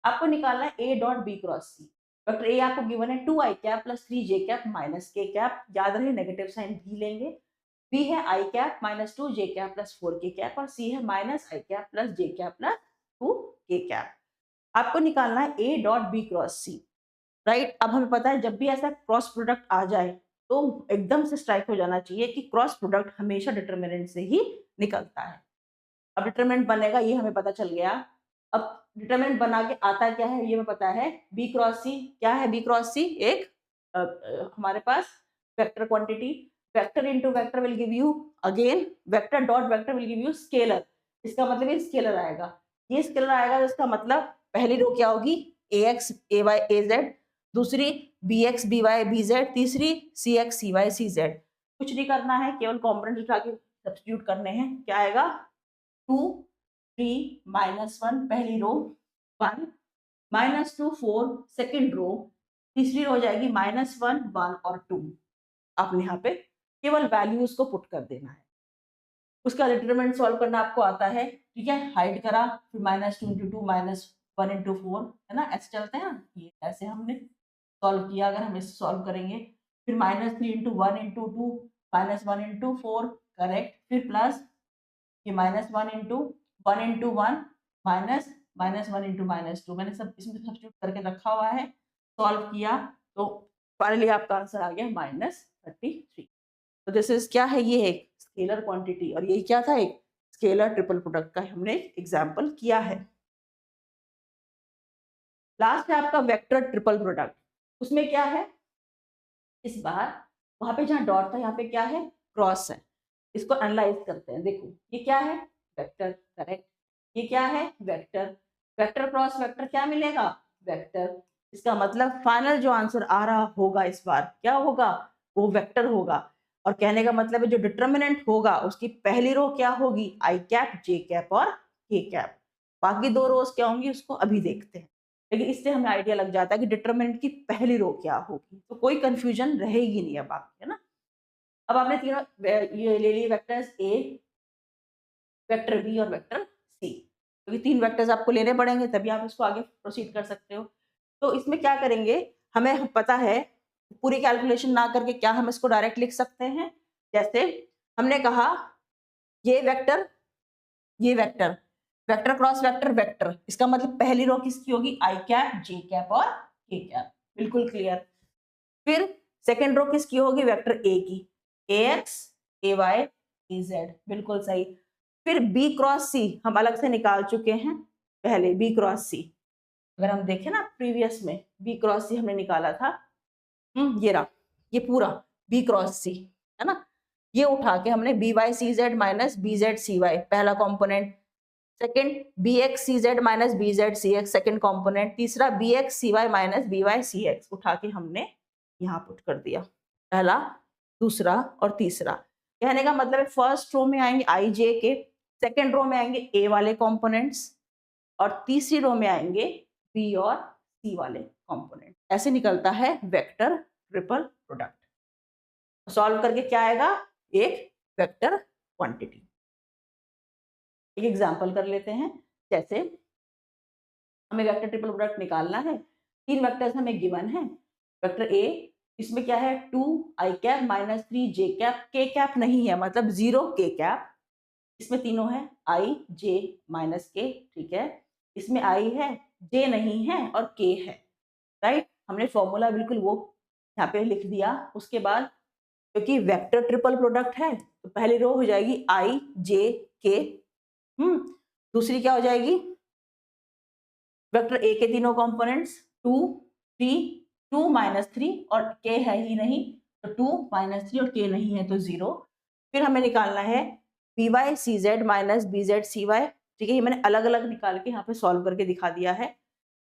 आपको निकालना है A dot B cross C. Vector A आपको गिवन है 2 आई cap plus 3 j cap minus k cap, याद रहे नेगेटिव साइन भी लेंगे। बी है i cap minus 2 j cap plus 4 k cap, और सी है minus i cap plus j cap plus 2 k cap. आपको निकालना है A dot B cross C, right. अब हमें पता है जब भी ऐसा क्रॉस प्रोडक्ट आ जाए तो एकदम से स्ट्राइक हो जाना चाहिए कि क्रॉस प्रोडक्ट हमेशा डिटरमिनेंट से ही निकलता है। अब डिटरमिनेंट बनेगा ये हमें पता चल गया। अब डिटरमिनेंट बना के आता क्या है ये हमें पता है, बी क्रॉस सी। क्या है बी क्रॉस सी? एक हमारे पास vector quantity, vector into vector will give you again vector dot vector will give you scalar. इसका मतलब ये स्केलर आएगा, ये स्केलर आएगा तो इसका मतलब पहली रो क्या होगी, A x A Y A z, दूसरी B x B Y B z, तीसरी C x C Y C z. कुछ नहीं करना है, केवल कॉम्पोनेंट उठा के सब्स्टिट्यूट करने हैं। क्या आएगा, 2 3 -1 पहली रो, 1 -2 4 सेकेंड रो, तीसरी रो हो जाएगी -1 1 और 2। आपने यहाँ पे केवल वैल्यूज को पुट कर देना है, उसका डिटरमिनेंट सॉल्व करना आपको आता है, ठीक है। हाइड करा, फिर -2 × 2 -1 × 4, है ना, ऐसे चलते हैं ना, ये ऐसे हमने सॉल्व किया। अगर हम इसे सॉल्व करेंगे, फिर -3 × 1 × 2 -1 × 4, करेक्ट। फिर प्लस ये -1 × 1 × 1 माइनस -1 × -2, मैंने सब इसमें सब्स्टिट्यूट करके रखा हुआ है, सॉल्व किया तो फाइनली आपका आंसर आ गया -33। तो दिस इज क्या है, ये एक स्केलर क्वांटिटी, और ये क्या था, एक स्केलर ट्रिपल प्रोडक्ट का हमने एग्जाम्पल किया है। लास्ट है आपका वेक्टर ट्रिपल प्रोडक्ट। उसमें क्या है, इस बार वहां पे जहाँ डॉट था यहाँ पे क्या है, क्रॉस है। इसको एनालाइज करते हैं, देखो ये क्या है, वेक्टर, करेक्ट। ये क्या है, वेक्टर, वेक्टर क्रॉस वेक्टर क्या मिलेगा, वेक्टर। इसका मतलब फाइनल जो आंसर आ रहा होगा इस बार क्या होगा, वो वेक्टर होगा। और कहने का मतलब है जो डिटर्मिनेंट होगा उसकी पहली रो क्या होगी, आई कैप जे कैप और के कैप। बाकी दो रोज क्या होंगी उसको अभी देखते हैं, लेकिन इससे हमें आइडिया लग जाता है कि डिटरमिनेंट की पहली रो क्या होगी, तो कोई कंफ्यूजन रहेगी नहीं अब आपकी, है ना। अब आपने तीनों ये ले लिए, वेक्टर्स ए, वेक्टर बी और वेक्टर सी। क्योंकि तीन वेक्टर्स आपको लेने पड़ेंगे तभी आप इसको आगे प्रोसीड कर सकते हो। तो इसमें क्या करेंगे, हमें पता है पूरी कैलकुलेशन ना करके क्या हम इसको डायरेक्ट लिख सकते हैं। जैसे हमने कहा ये वेक्टर, ये vector, vector cross vector vector, इसका मतलब पहली रो किसकी होगी, आई कैप जे कैप और के कैप, बिल्कुल क्लियर। फिर सेकेंड रो किसकी होगी? वेक्टर ए की, ax ay az, बिल्कुल सही। फिर b क्रॉस c हम अलग से निकाल चुके हैं पहले, b क्रॉस c अगर हम देखें ना प्रीवियस में b क्रॉस c हमने निकाला था, ये रहा, ये पूरा b क्रॉस c है ना, ये उठा के हमने by cz minus bz cy पहला component, second bx cz minus bz cx second component, तीसरा bx cy minus by cx उठा के हमने यहाँ पुट कर दिया, पहला, दूसरा और तीसरा। कहने का मतलब है फर्स्ट रो में आएंगे i j के, सेकंड रो में आएंगे a वाले कंपोनेंट्स और तीसरी रो में आएंगे b और c वाले कंपोनेंट। ऐसे निकलता है वेक्टर ट्रिपल प्रोडक्ट। सॉल्व करके क्या आएगा? एक वेक्टर क्वांटिटी। एक एग्जांपल कर लेते हैं, जैसे हमें वेक्टर ट्रिपल प्रोडक्ट निकालना है, तीन वेक्टर्स हमें गिवन है। वेक्टर ए, इसमें क्या है? 2 i cap minus 3 j cap, k cap नहीं है मतलब 0 k कैप, इसमें तीनों है i j माइनस k, ठीक है। इसमें i है, j नहीं है और k है, राइट। हमने फॉर्मूला बिल्कुल वो यहाँ पे लिख दिया। उसके बाद क्योंकि वेक्टर ट्रिपल प्रोडक्ट है तो पहली रो हो जाएगी i j k, दूसरी क्या हो जाएगी? वेक्टर ए के तीनों कंपोनेंट्स 2 3 2 माइनस 3 और k है ही नहीं तो 2 माइनस 3 और k नहीं है तो 0। फिर हमें निकालना है by cz minus bz cy, ठीक है। ये मैंने अलग अलग निकाल के यहाँ पे सॉल्व करके दिखा दिया है।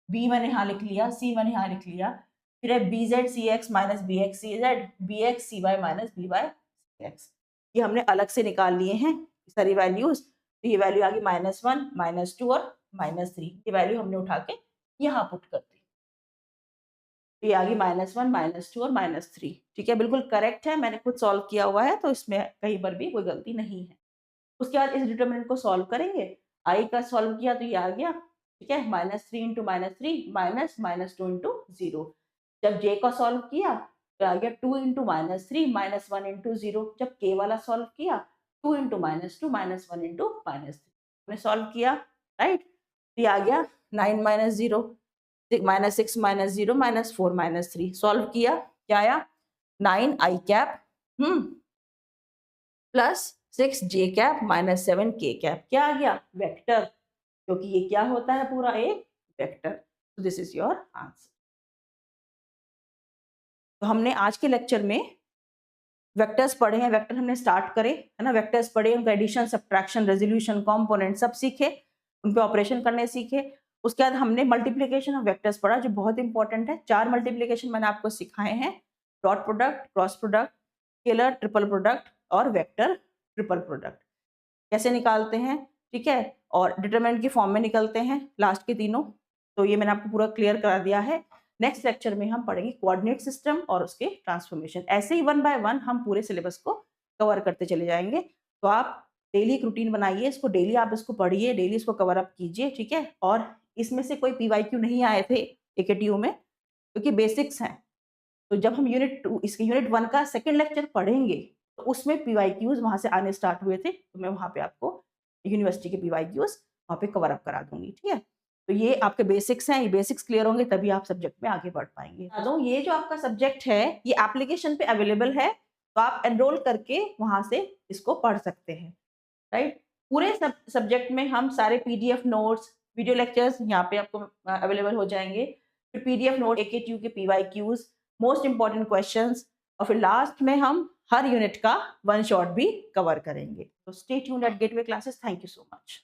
b मैंने यहाँ लिख लिया, c मैंने यहाँ लिख लिया, फिर है bz cx minus bx cz, bx cy minus by cx, ये हमने अलग से निकाल लिए हैं सारी वैल्यूज। तो ये वैल्यू आ गई -1 -2 और -3, ये वैल्यू हमने उठा के यहाँ पुट कर दी, तो ये आ गई -1 -2 और -3, ठीक है। बिल्कुल करेक्ट है, मैंने खुद सॉल्व किया हुआ है तो इसमें कहीं पर भी कोई गलती नहीं है। उसके बाद इस डिटरमिनेंट को सॉल्व करेंगे, आई का सॉल्व किया तो ये आ गया, ठीक है, -3 इंटू -3 माइनस -2 इंटू 0। जब जे का सॉल्व किया तो आ गया 2 इंटू -3 -1 इंटू 0। जब के वाला सॉल्व किया 2 इंटू -2 -1 इंटू -3 हमने सॉल्व किया, राइट। तो ये आ गया 9 माइनस 0 -6 माइनस 0 -4 -3, सॉल्व किया क्या आया? 9 i cap plus 6 j cap minus 7 k cap, क्या आ गया? वेक्टर, क्योंकि ये क्या होता है? पूरा एक वेक्टर। तो दिस इज योर आंसर। तो हमने आज के लेक्चर में वेक्टर्स पढ़े हैं, वेक्टर हमने स्टार्ट करे है ना, वेक्टर्स पढ़े, उनका एडिशन सब्ट्रैक्शन रेजोल्यूशन कंपोनेंट सब सीखे, उन पे ऑपरेशन करने सीखे। उसके बाद हमने मल्टीप्लिकेशन ऑफ वेक्टर्स पढ़ा जो बहुत इंपॉर्टेंट है। 4 मल्टीप्लिकेशन मैंने आपको सिखाए हैं, dot product, cross product, scalar triple product और वेक्टर ट्रिपल प्रोडक्ट कैसे निकालते हैं, ठीक है, और डिटरमिनेंट की फॉर्म में निकलते हैं लास्ट के तीनों। तो ये मैंने आपको पूरा क्लियर करा दिया है। नेक्स्ट लेक्चर में हम पढ़ेंगे कोऑर्डिनेट सिस्टम और उसके ट्रांसफॉर्मेशन। ऐसे ही 1 बाय 1 हम पूरे सिलेबस को कवर करते चले जाएंगे। तो आप डेली एक रूटीन बनाइए, इसको डेली आप इसको पढ़िए, डेली इसको कवर अप कीजिए, ठीक है। और इसमें से कोई PYQ नहीं आए थे AKTU में क्योंकि बेसिक्स हैं। तो जब हम इसके यूनिट 1 का सेकेंड लेक्चर पढ़ेंगे तो उसमें PYQs वहाँ से आने स्टार्ट हुए थे, तो मैं वहाँ पे आपको यूनिवर्सिटी के PYQs वहाँ पे कवर अप करा दूंगी, ठीक है। तो ये आपके बेसिक्स हैं, ये बेसिक्स क्लियर होंगे तभी आप सब्जेक्ट में आगे बढ़ पाएंगे। तो ये जो आपका सब्जेक्ट है ये एप्लीकेशन पे अवेलेबल है, तो आप एनरोल करके वहाँ से इसको पढ़ सकते हैं, राइट। पूरे सब्जेक्ट में हम सारे PDF नोट्स, वीडियो लेक्चर्स यहाँ पे आपको अवेलेबल हो जाएंगे। फिर PDF नोट, AKTU के PYQs, मोस्ट इंपॉर्टेंट क्वेश्चंस, और फिर लास्ट में हम हर यूनिट का 1 शॉट भी कवर करेंगे। तो stay tuned at Gateway Classes. Thank you so much.